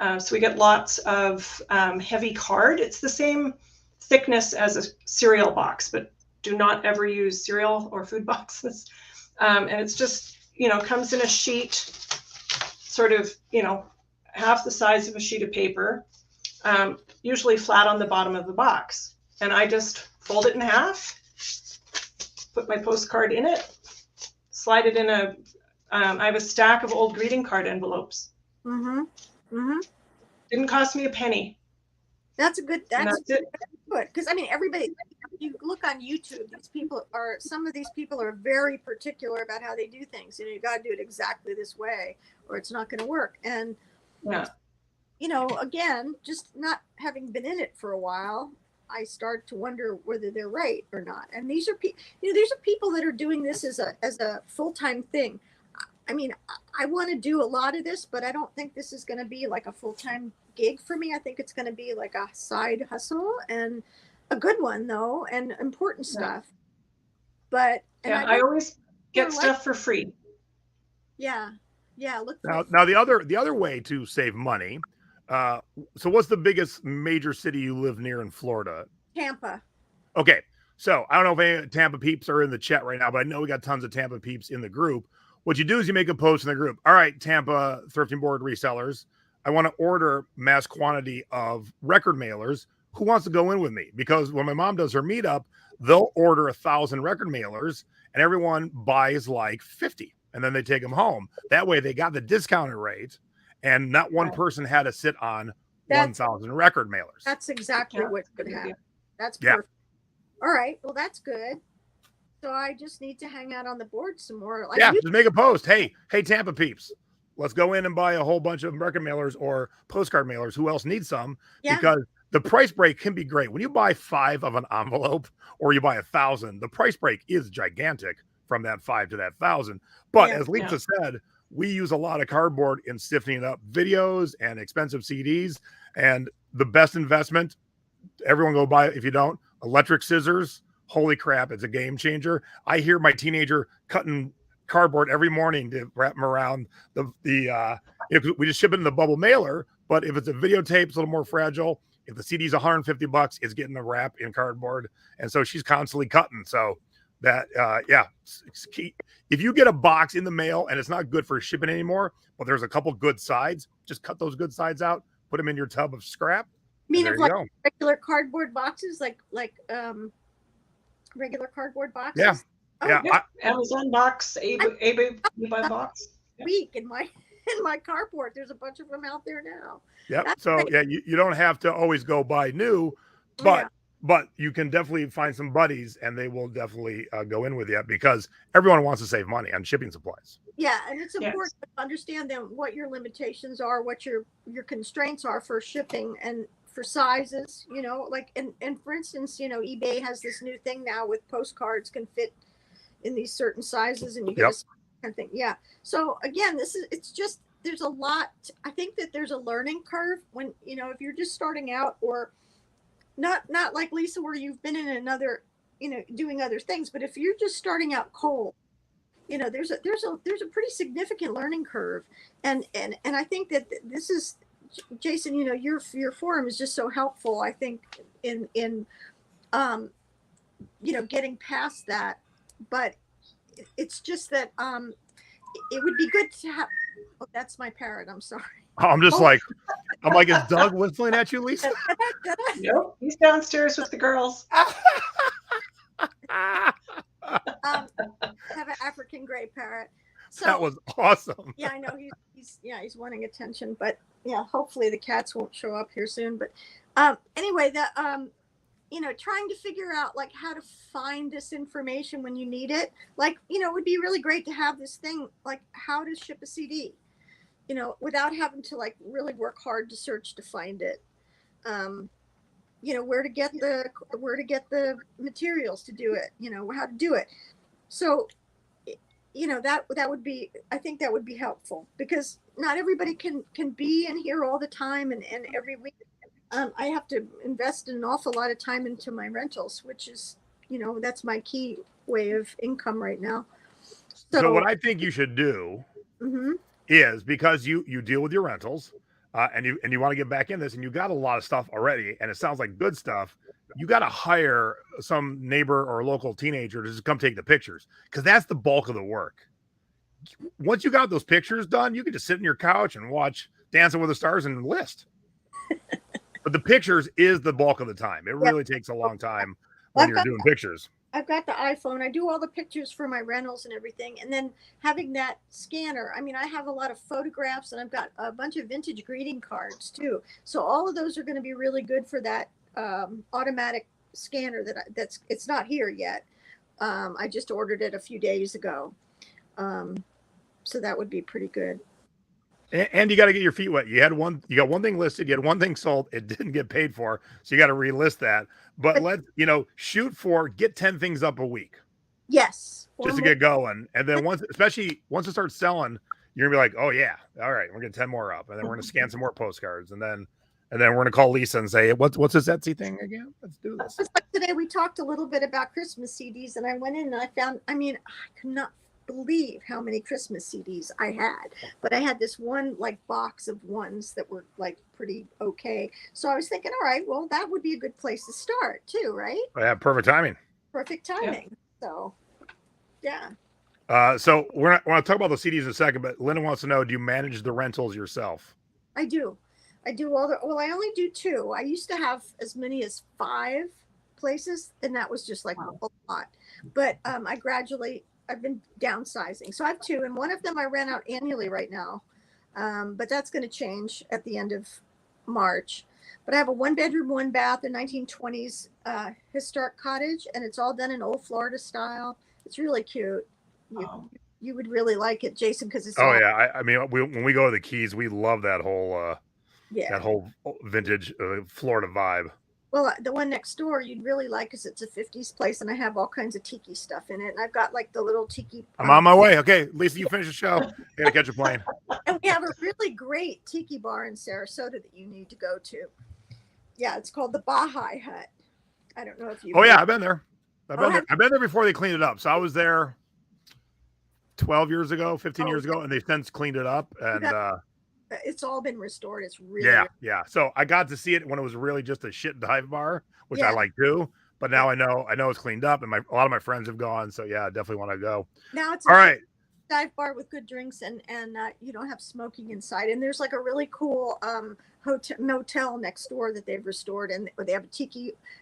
So we get lots of heavy card. It's the same thickness as a cereal box, but do not ever use cereal or food boxes. And it's just, comes in a sheet, sort of, half the size of a sheet of paper, usually flat on the bottom of the box. And I just fold it in half, put my postcard in it, slide it in I have a stack of old greeting card envelopes. Mm-hmm. Mm-hmm. Didn't cost me a penny. That's good. That's it. Good. Because everybody, you look on YouTube, some of these people are very particular about how they do things. You got to do it exactly this way or it's not going to work. And, again, just not having been in it for a while, I start to wonder whether they're right or not. And these are people that are doing this as a full-time thing. I want to do a lot of this, but I don't think this is going to be like a full-time gig for me. I think it's going to be like a side hustle, and a good one though, and important stuff. But I always get stuff for free. Yeah. Look. Now the other way to save money. So what's the biggest major city you live near in Florida? Tampa. Okay, so I don't know if any Tampa peeps are in the chat right now, but I know we got tons of Tampa peeps in the group. What you do is you make a post in the group. All right, Tampa Thrifting Board resellers, I want to order mass quantity of record mailers. Who wants to go in with me? Because when my mom does her meetup, they'll order 1,000 record mailers and everyone buys like 50 and then they take them home. That way they got the discounted rate and not one person had to sit on 1,000 record mailers. That's exactly what's going to happen. That's perfect. All right. Well, that's good. So I just need to hang out on the board some more. Just make a post. Hey, Tampa peeps, let's go in and buy a whole bunch of record mailers or postcard mailers. Who else needs some? Yeah. Because the price break can be great. When you buy 5 of an envelope or you buy 1,000, the price break is gigantic from that 5 to that 1,000. But as Lisa said, we use a lot of cardboard in sifting up videos and expensive CDs. And the best investment, everyone go buy it if you don't, electric scissors. Holy crap, it's a game changer. I hear my teenager cutting cardboard every morning to wrap them around we just ship it in the bubble mailer, but if it's a videotape, it's a little more fragile. If the CD's $150, it's getting a wrap in cardboard. And so she's constantly cutting. So that, it's key. If you get a box in the mail and it's not good for shipping anymore, but there's a couple good sides, just cut those good sides out, put them in your tub of scrap. Regular cardboard boxes, like regular cardboard boxes? Amazon box, eBay box. Week in my carport. There's a bunch of them out there now. Yep. So you don't have to always go buy new, but you can definitely find some buddies and they will definitely go in with you because everyone wants to save money on shipping supplies. Yeah, and it's important to understand then what your limitations are, what your constraints are for shipping and for sizes, and for instance, eBay has this new thing now with postcards can fit in these certain sizes and you get a kind of thing. Yeah. So again, there's a lot. I think that there's a learning curve when, if you're just starting out or not like Lisa, where you've been in another, doing other things, but if you're just starting out cold, there's a pretty significant learning curve. And I think that this is, Jason, your forum is just so helpful, I think, in getting past that. But it's just that it would be good to have. Oh, that's my parrot. I'm sorry. I'm just like, is Doug whistling at you, Lisa? Nope, he's downstairs with the girls. Have an African gray parrot. So That was awesome. yeah, I know he's wanting attention, but yeah, hopefully the cats won't show up here soon. But anyway, trying to figure out like how to find this information when you need it. Like, it would be really great to have this thing, like how to ship a CD, without having to like really work hard to search to find it. Where to get the materials to do it, how to do it. So, that would be, I think that would be helpful, because not everybody can be in here all the time and every week. I have to invest an awful lot of time into my rentals, which is, that's my key way of income right now. So what I think you should do is, because you deal with your rentals, and you want to get back in this, and you got a lot of stuff already, and it sounds like good stuff. You got to hire some neighbor or local teenager to just come take the pictures, because that's the bulk of the work. Once you got those pictures done, you can just sit on your couch and watch Dancing with the Stars and list. But the pictures is the bulk of the time. It really takes a long time when you're doing pictures. I've got the iPhone. I do all the pictures for my rentals and everything. And then having that scanner, I mean, I have a lot of photographs, and I've got a bunch of vintage greeting cards too. So all of those are going to be really good for that automatic scanner it's not here yet. I just ordered it a few days ago. So that would be pretty good. And you got to get your feet wet. You got one thing listed, you had one thing sold, it didn't get paid for, so you got to relist that. But shoot for get 10 things up a week. Yes. Just to get going. And then once it starts selling, you're gonna be like, oh yeah, all right, we're gonna 10 more up, and then we're gonna scan some more postcards, and then we're gonna call Lisa and say, what's this Etsy thing again? Let's do this. Today we talked a little bit about Christmas CDs, and I went in and I found, I could not believe how many Christmas CDs I had, but I had this one like box of ones that were like pretty okay. So I was thinking, all right, well, that would be a good place to start too, right? Yeah, perfect timing. Yeah. So yeah. So we're going to talk about the CDs in a second, but Linda wants to know, do you manage the rentals yourself? I do well, I only do 2. I used to have as many as 5 places, and that was just like a lot. But I've been downsizing. So I have 2, and one of them I rent out annually right now. But that's going to change at the end of March. But I have a 1-bedroom, 1-bath, a 1920s historic cottage, and it's all done in old Florida style. It's really cute. You would really like it, Jason, because it's when we go to the Keys, we love that whole vintage Florida vibe. Well, the one next door you'd really like, because it's a 50s place, and I have all kinds of tiki stuff in it. And I've got like the little tiki. I'm on my way. Okay, Lisa, you finish the show. I gotta catch a plane. And we have a really great tiki bar in Sarasota that you need to go to. Yeah, it's called the Baha'i Hut. I don't know if you. Oh yeah, I've been there. I've been there before they cleaned it up. So I was there 12 years ago, 15 years ago, and they've since cleaned it up. And it's all been restored. It's really yeah. So I got to see it when it was really just a shit dive bar, which I like too. But now I know it's cleaned up, and a lot of my friends have gone. So yeah, I definitely want to go. Now it's all right. Dive bar with good drinks, and you don't have smoking inside. And there's like a really cool motel next door that they've restored, and they have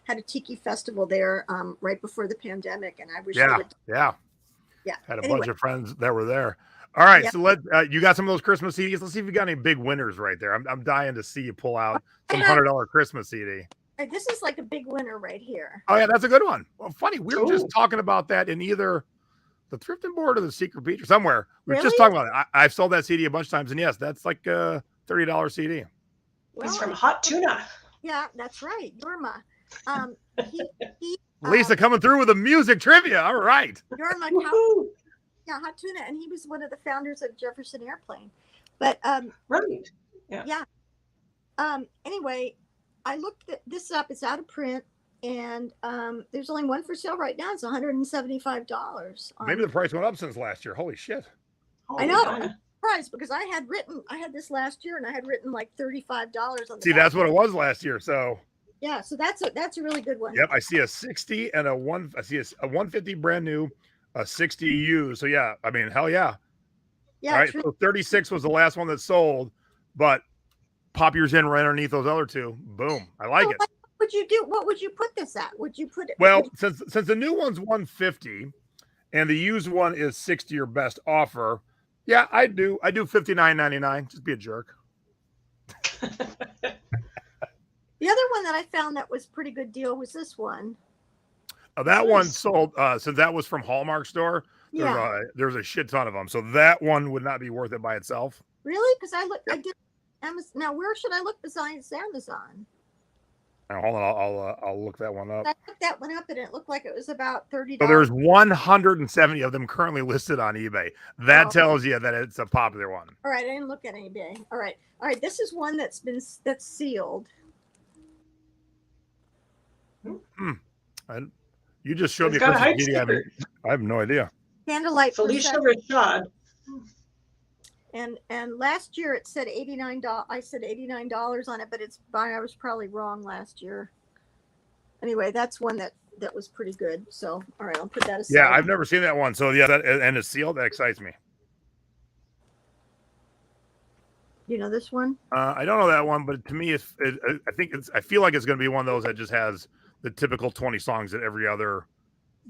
had a tiki festival there right before the pandemic. And I wish had a bunch of friends that were there. All right, so you got some of those Christmas CDs. Let's see if you got any big winners right there. I'm dying to see you pull out some $100 Christmas CD. This is like a big winner right here. Oh yeah, that's a good one. Well, funny, we were just talking about that in either the Thrifting Board or the Secret Beach or somewhere. We were just talking about it. I've sold that CD a bunch of times, and yes, that's like a $30 CD. Well, he's from Hot Tuna. Yeah, that's right, Yorma. Lisa coming through with the music trivia. All right. Yorma. Yeah, Hot Tuna, and he was one of the founders of Jefferson Airplane. But right. Yeah. Anyway, I looked this up. It's out of print, and there's only one for sale right now. It's $175. Maybe the price went up since last year. Holy shit! I know. I'm surprised, because I had this last year, and I had written like $35 on the See, that's what it was last year. So yeah, so that's a really good one. Yep, I see a 60 and a 150 brand new. A 60 used. So yeah, I mean, hell yeah. Yeah. All right. So 36 was the last one that sold, but pop yours in right underneath those other 2. Boom. I like it. What would you do? What would you put this at? Would you put it? Well, since the new one's 150 and the used one is 60 your best offer, Yeah, I do. I do $59.99. Just be a jerk. The other one that I found that was pretty good deal was this one. That one sold since that was from Hallmark store. Yeah. There's a shit ton of them, so that one would not be worth it by itself. Really? Because I did Amazon. Now, where should I look besides Amazon? Now, hold on, I'll look that one up. I looked that one up, and it looked like it was about $30. So there's 170 of them currently listed on eBay. That tells you that it's a popular one. All right, I didn't look at eBay. All right. This is one that's sealed. You just showed me. I have no idea. Candlelight Felicia Rashad. And last year it said $89. I said $89 on it, but I was probably wrong last year. Anyway, that's one that was pretty good. So, all right, I'll put that aside. Yeah, I've never seen that one. So yeah, and it's sealed. That excites me. You know this one? I don't know that one, but to me, I feel like it's going to be one of those that just has the typical 20 songs that every other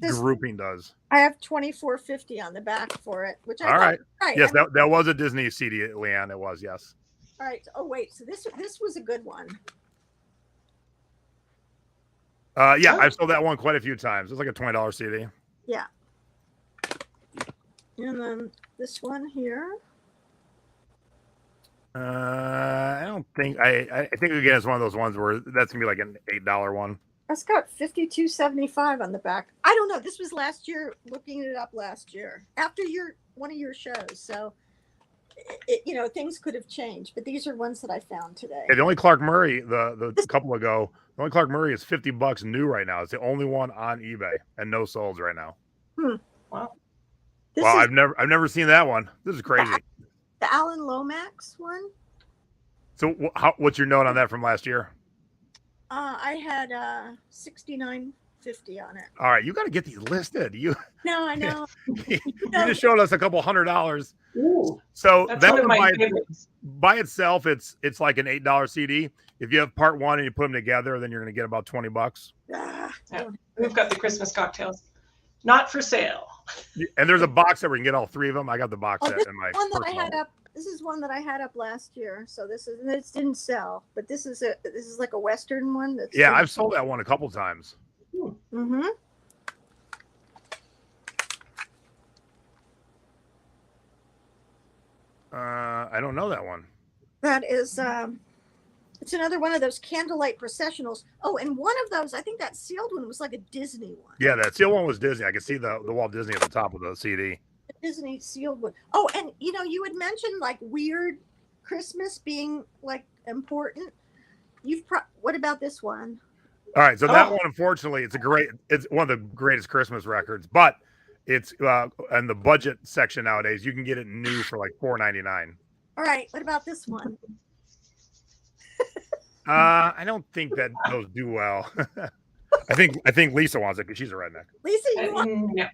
grouping does. I have $24.50 on the back for it, which I all right. Right. Yes, that was a Disney CD, Leanne. It was, yes. All right. Oh wait, so this was a good one. Yeah, I've sold that one quite a few times. It's like a $20 CD. Yeah. And then this one here. I don't think I think again it's one of those ones where that's gonna be like an $8 one. That's got $52.75 on the back. I don't know. This was last year. Looking it up last year after one of your shows. So, things could have changed, but these are ones that I found today. Yeah, the only Clark Murray the couple ago. The only Clark Murray is $50 new right now. It's the only one on eBay and no solds right now. Wow. I've never seen that one. This is crazy. The Alan Lomax one. So what's your note on that from last year? I had $69.50 on it. All right, you got to get these listed. No, I know. You just showed us a couple $100. Ooh, so that's that one of one my favorites. by itself, it's like an $8 CD. If you have part one and you put them together, then you're going to get about $20. Yeah. We've got the Christmas cocktails, not for sale. And there's a box set where you can get all three of them. I got the box set in my personal. This is one that I had up last year. So this didn't sell, but this is like a Western one. I've sold that one a couple times. Mm-hmm. I don't know that one. That is, it's another one of those candlelight processionals. Oh, and one of those, I think that sealed one was like a Disney one. Yeah, that sealed one was Disney. I can see the Walt Disney at the top of the CD. The Disney sealed one. Oh, and you had mentioned like weird Christmas being like important. What about this one? All right, so that one, unfortunately, it's one of the greatest Christmas records, but it's in the budget section nowadays. You can get it new for like $4.99. All right, what about this one? I don't think that those do well. I think Lisa wants it because she's a redneck. Lisa, you want? Yeah.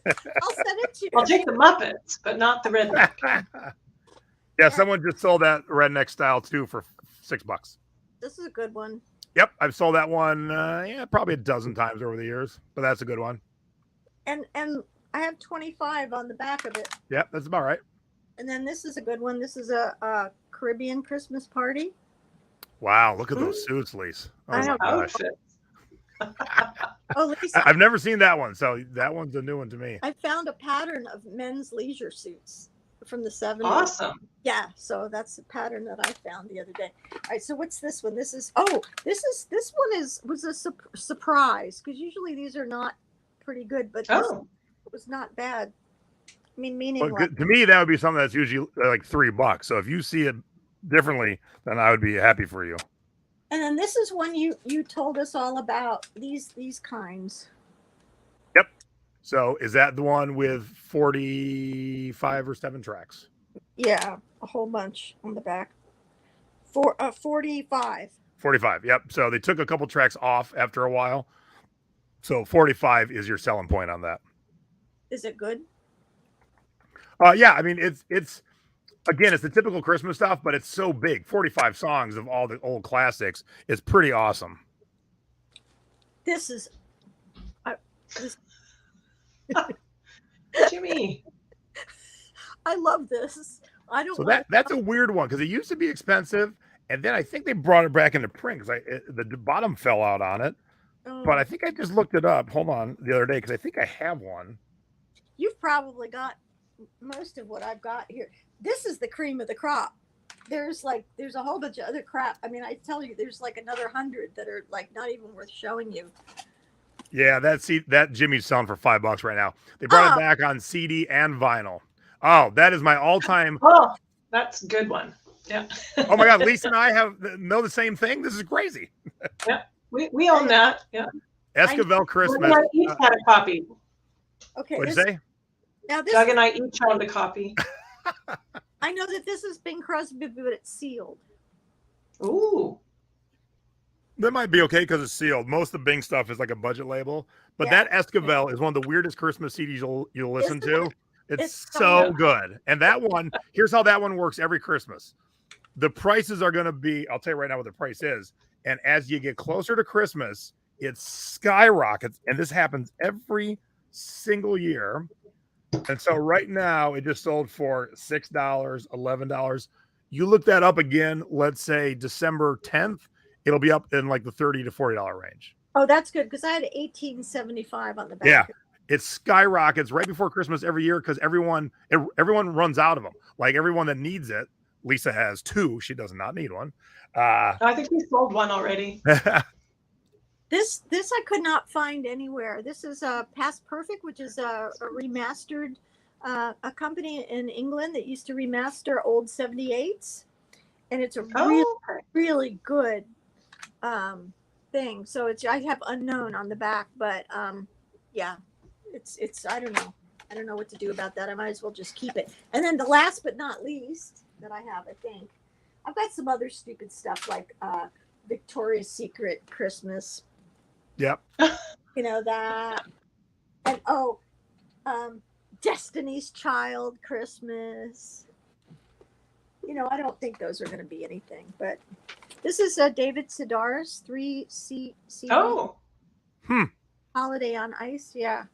I'll send it to you. I'll take the Muppets, but not the redneck. Yeah, someone just sold that redneck style too for $6. This is a good one. Yep, I've sold that one. Probably a dozen times over the years, but that's a good one. And I have 25 on the back of it. Yep, that's about right. And then this is a good one. This is a Caribbean Christmas party. Wow, look at those suits, Lisa. Oh my gosh. Oh, Lisa, I've never seen that one, so that one's a new one to me. I found a pattern of men's leisure suits from the 70s. Awesome. Yeah, so that's a pattern that I found the other day. All right, so what's this one? This one was a surprise because usually these are not pretty good, but this was not bad. I mean, to me, that would be something that's usually like $3. So if you see it differently, then I would be happy for you. And then this is one you told us all about, these kinds. Yep. So is that the one with 45 or 7 tracks? Yeah, a whole bunch on the back. 45. 45. Yep. So they took a couple tracks off after a while. So 45 is your selling point on that. Is it good? Yeah, I mean it's again, it's the typical Christmas stuff, but it's so big. 45 songs of all the old classics is pretty awesome. This is Jimmy. I love this. I don't So want that's a weird one because it used to be expensive, and then I think they brought it back into print because the bottom fell out on it. But I think I just looked it up. Hold on, the other day because I think I have one. You've probably got most of what I've got here. This is the cream of the crop. There's a whole bunch of other crap. I mean, I tell you, there's like another 100 that are like not even worth showing you. Yeah, that Jimmy's selling for $5 right now. They brought it back on CD and vinyl. Oh, that is my all-time. Oh, that's a good one. Yeah. Oh my God, Lisa and I know the same thing. This is crazy. Yeah, we own that. Yeah. Esquivel Christmas. Doug and I each had a copy. Okay. What'd you say? Now this. Doug and I each owned a copy. I know that this is Bing Crosby, but it's sealed. Ooh. That might be okay because it's sealed. Most of the Bing stuff is like a budget label, but Yeah. that Esquivel is one of the weirdest Christmas CDs you'll listen Isn't to. it? It's so so good. good. And that one, here's how that one works every Christmas. The prices are going to be, I'll tell you right now what the price is. And as you get closer to Christmas, it skyrockets. And this happens every single year. And so right now it just sold for $6, $11. You look that up again, let's say December 10th, it'll be up in like the $30 to $40 range. Oh, that's good because I had 1875 on the back. Yeah. It skyrockets right before Christmas every year because everyone runs out of them. Like everyone that needs it. Lisa has 2. She does not need one. I think we sold one already. This I could not find anywhere. This is Past Perfect, which is a remastered a company in England that used to remaster old 78s, and it's a really good thing. So I have unknown on the back, but yeah, it's I don't know what to do about that. I might as well just keep it. And then the last but not least that I have, I think I've got some other stupid stuff like Victoria's Secret Christmas. Yep. You know that. And Destiny's Child Christmas. You know, I don't think those are going to be anything, but this is David Sedaris 3 CD. Oh. Holiday on Ice. Yeah.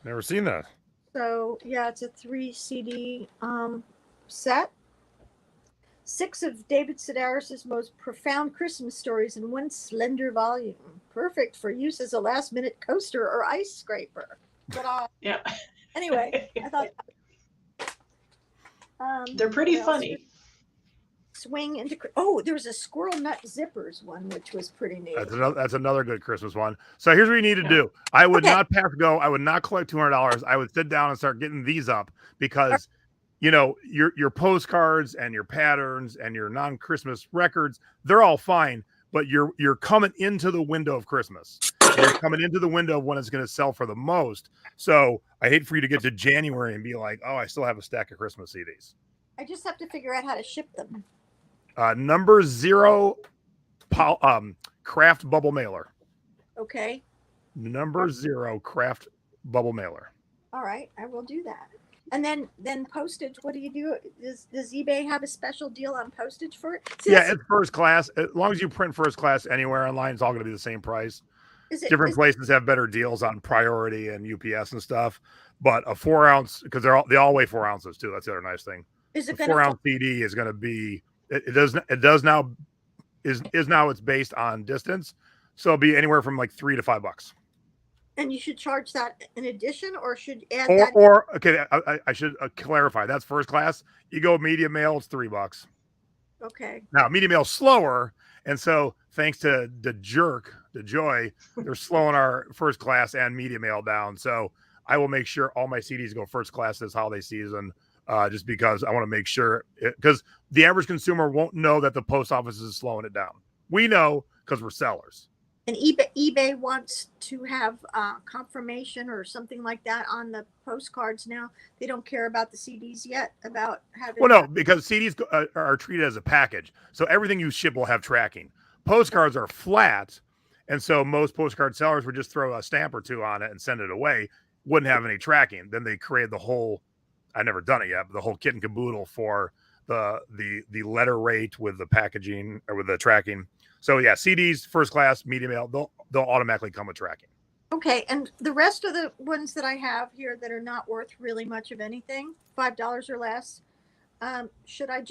Never seen that. So yeah, it's a 3 CD set. 6 of David Sedaris' most profound Christmas stories in one slender volume. Perfect for use as a last-minute coaster or ice scraper. But Yeah. anyway, I thought They're pretty what else? funny. Swing into there was a squirrel nut zippers one, which was pretty neat. That's another good Christmas one. So here's what you need to do. I would not pass go. I would not collect $200. I would sit down and start getting these up because you know your postcards and your patterns and your non-Christmas records, they're all fine, but you're coming into the window of Christmas. You're coming into the window of when it's going to sell for the most. So I hate for you to get to January and be like, oh, I still have a stack of Christmas CDs. I just have to figure out how to ship them. Number 0 craft bubble mailer. Okay. Number 0 craft bubble mailer. All right, I will do that. And then postage. What do you do? Does eBay have a special deal on postage for it? Yeah, it's first class. As long as you print first class anywhere online, it's all going to be the same price. Different places have better deals on Priority and UPS and stuff. But a 4 ounce, because they all weigh 4 ounces too. That's the other nice thing. Is it a 4 ounce CD is going to be it's based on distance, so it'll be anywhere from like $3 to $5. And you should charge that in addition, or should add Okay, I should clarify. That's first class. You go medium mail, it's $3. Okay. Now medium mail's slower, and so thanks to the Joy, they're slowing our first class and medium mail down. So I will make sure all my CDs go first class this holiday season, just because I want to make sure, because the average consumer won't know that the post office is slowing it down. We know because we're sellers. And eBay wants to have confirmation or something like that on the postcards now. They don't care about the CDs yet, about having. Well, no, because CDs are treated as a package. So everything you ship will have tracking. Postcards are flat. And so most postcard sellers would just throw a stamp or 2 on it and send it away. Wouldn't have any tracking. Then they create the whole, I've never done it yet, but the whole kit and caboodle for the letter rate with the packaging or with the tracking. So yeah, CDs, first class, medium mail, they'll automatically come with tracking. Okay, and the rest of the ones that I have here that are not worth really much of anything, $5 or less, should I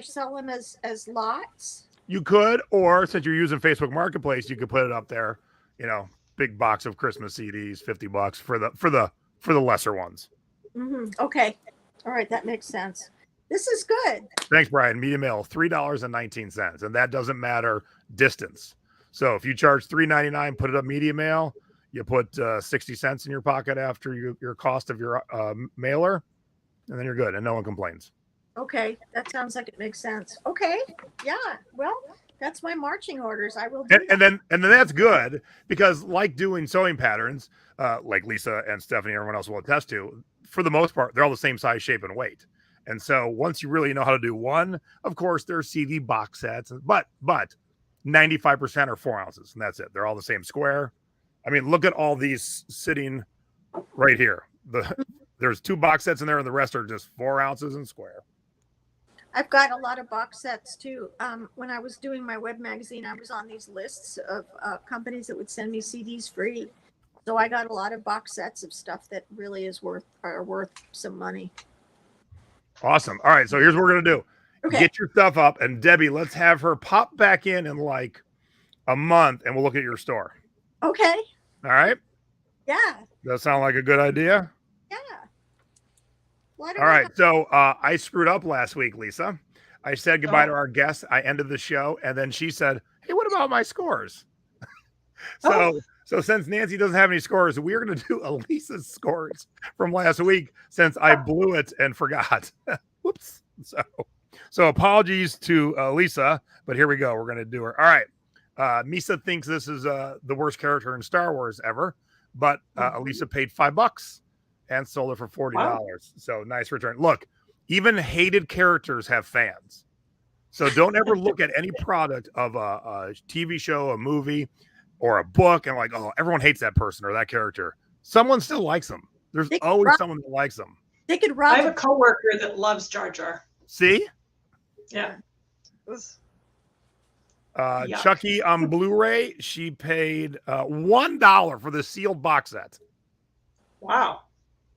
sell them as lots? You could, or since you're using Facebook Marketplace, you could put it up there. You know, big box of Christmas CDs, $50 for the lesser ones. Okay, all right, that makes sense. This is good. Thanks, Brian. Media mail, $3.19, and that doesn't matter distance. So if you charge $3.99, put it up media mail. You put 60 cents in your pocket after your cost of your mailer, and then you're good, and no one complains. Okay, that sounds like it makes sense. Okay, yeah. Well, that's my marching orders. I will do and then that's good, because like doing sewing patterns, like Lisa and Stephanie and everyone else will attest to, for the most part, they're all the same size, shape, and weight. And so once you really know how to do one, of course, there's CD box sets, but 95% are 4 ounces, and that's it. They're all the same square. I mean, look at all these sitting right here. There's 2 box sets in there, and the rest are just 4 ounces and square. I've got a lot of box sets too. When I was doing my web magazine, I was on these lists of companies that would send me CDs free. So I got a lot of box sets of stuff that really are worth some money. Awesome. All right, so here's what we're gonna do. Okay. Get your stuff up, and Debbie, let's have her pop back in like a month, and we'll look at your store. Okay. All right. Yeah. Does that sound like a good idea? Yeah. All right. So I screwed up last week, Lisa. I said goodbye to our guests. I ended the show, and then she said, "Hey, what about my scores?" So since Nancy doesn't have any scores, we're going to do Elisa's scores from last week, since I blew it and forgot. Whoops. So apologies to Lisa, but here we go. We're going to do her. All right. Misa thinks this is the worst character in Star Wars ever, but Elisa paid $5 and sold it for $40. Wow. So nice return. Look, even hated characters have fans. So don't ever look at any product of a TV show, a movie, or a book and like, oh, everyone hates that person or that character. Someone still likes them. There's always someone that likes them. They could rob. I have a coworker that loves Jar Jar. See? Yeah. Chucky on Blu-ray, she paid $1 for the sealed box set. Wow.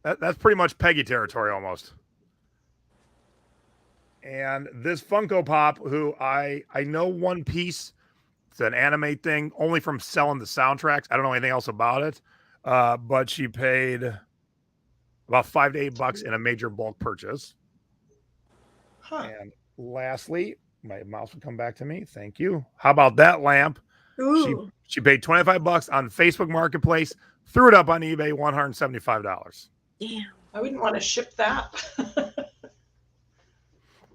That's pretty much Peggy territory almost. And this Funko Pop, who I know one piece, it's an anime thing, only from selling the soundtracks. I don't know anything else about it. But she paid about $5 to $8 in a major bulk purchase. Huh. And lastly, my mouse will come back to me. Thank you. How about that lamp? Ooh. She paid $25 on Facebook Marketplace, threw it up on eBay, $175. Damn. I wouldn't want to ship that.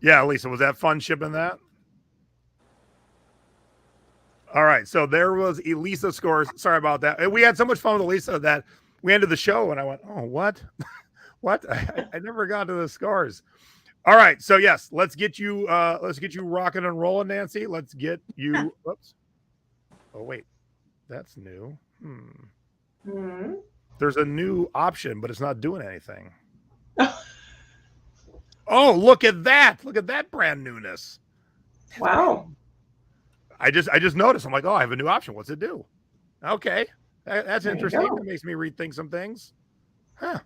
Yeah, Lisa, was that fun shipping that? All right, so there was Elisa scores. Sorry about that. We had so much fun with Elisa that we ended the show, and I went, "Oh, what? What? I never got to the scores." All right, so yes, let's get you rocking and rolling, Nancy. Let's get you. Whoops. Oh wait, that's new. Mm-hmm. There's a new option, but it's not doing anything. Oh, look at that! Look at that brand newness. Wow. I just noticed. I'm like, oh, I have a new option. What's it do? Okay, that's interesting. It makes me rethink some things. Huh.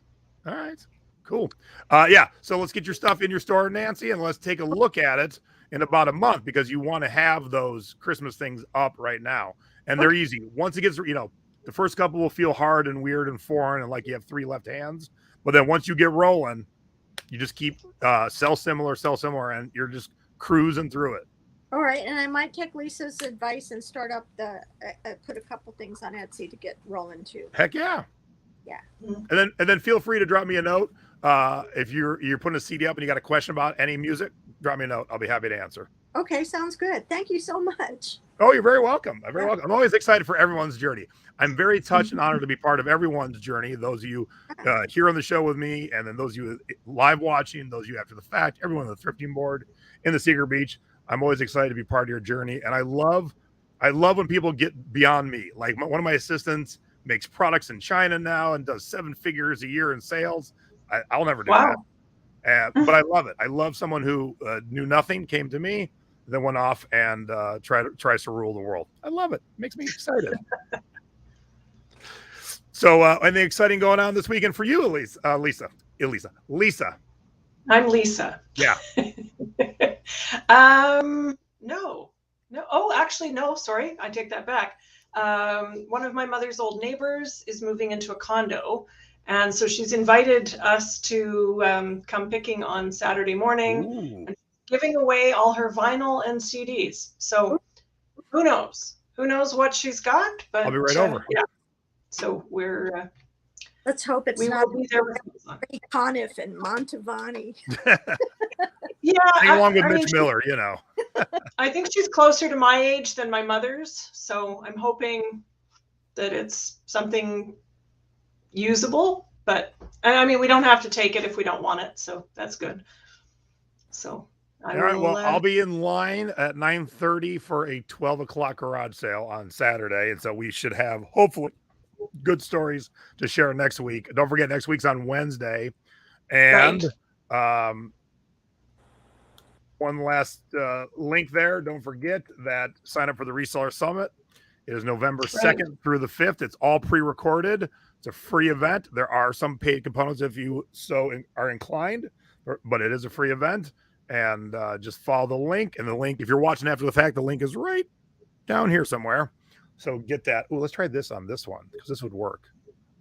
All right. Cool. Yeah. So let's get your stuff in your store, Nancy, and let's take a look at it in about a month, because you want to have those Christmas things up right now, and they're easy. Once it gets, the first couple will feel hard and weird and foreign, and like you have 3 left hands. But then once you get rolling, you just keep sell similar, and you're just cruising through it. All right, and I might take Lisa's advice and start up put a couple things on Etsy to get rolling too. Heck yeah. Yeah. And then feel free to drop me a note. If you're putting a CD up and you got a question about any music, drop me a note. I'll be happy to answer. Okay, sounds good. Thank you so much. Oh, you're very welcome. I'm always excited for everyone's journey. I'm very touched and honored to be part of everyone's journey. Those of you here on the show with me, and then those of you live watching, those of you after the fact, everyone on the Thrifting Board in the Secret Beach. I'm always excited to be part of your journey. And I love when people get beyond me. Like one of my assistants makes products in China now and does 7 figures a year in sales. I'll never do that. But I love it. I love someone who knew nothing, came to me, then went off and tries to rule the world. I love it. It makes me excited. So, anything exciting going on this weekend for you, Lisa? Lisa. I'm Lisa. Yeah. No. Oh, actually, no. Sorry, I take that back. One of my mother's old neighbors is moving into a condo, and so she's invited us to come picking on Saturday morning. Ooh. And giving away all her vinyl and CDs. So who knows? Who knows what she's got? But I'll be right over. Yeah. So we're. Let's hope it's we not will be there with Ray Conniff and Montavani. Yeah, along with Mitch Miller, you know. I think she's closer to my age than my mother's, so I'm hoping that it's something usable. But I mean, we don't have to take it if we don't want it, so that's good. So. All right. Well, I'll be in line at 9:30 for a 12 o'clock garage sale on Saturday, and so we should have hopefully good stories to share next week. Don't forget, next week's on Wednesday, and one last link there. Don't forget that sign up for the Reseller Summit. It is November 2nd through the 5th. It's all pre-recorded. It's a free event. There are some paid components if you are inclined, but it is a free event. And just follow the link. And the link, if you're watching after the fact, the link is right down here somewhere. So get that. Oh, let's try this on this one because this would work.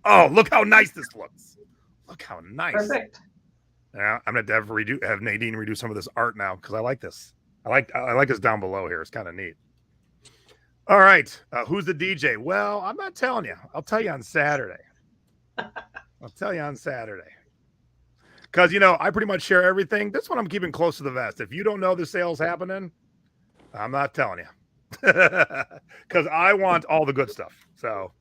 Oh, look how nice this looks. Look how nice. Perfect. Yeah, I'm gonna have to have Nadine redo some of this art now because I like this. I like this down below here. It's kind of neat. All right, who's the DJ? Well, I'm not telling you. I'll tell you on Saturday. Because, you know, I pretty much share everything. This one I'm keeping close to the vest. If you don't know the sale's happening, I'm not telling you. Because I want all the good stuff. So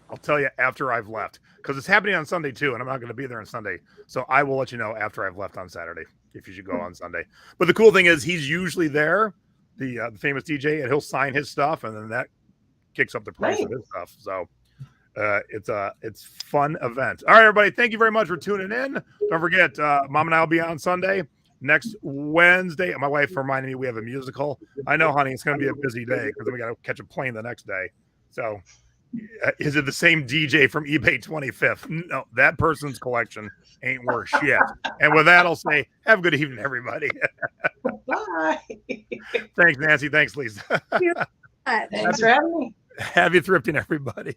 I'll tell you after I've left. Because it's happening on Sunday, too, and I'm not going to be there on Sunday. So I will let you know after I've left on Saturday if you should go on Sunday. But the cool thing is he's usually there, the famous DJ, and he'll sign his stuff, and then that kicks up the price of his stuff. So it's a fun event. All right, everybody. Thank you very much for tuning in. Don't forget, Mom and I will be on Sunday. Next Wednesday, my wife reminded me we have a musical. I know, honey, it's going to be a busy day because we got to catch a plane the next day. So is it the same DJ from eBay 25th? No, that person's collection ain't worth shit. And with that, I'll say, have a good evening, everybody. Bye. Thanks, Nancy. Thanks, Lisa. Thanks for having me. Happy thrifting, everybody.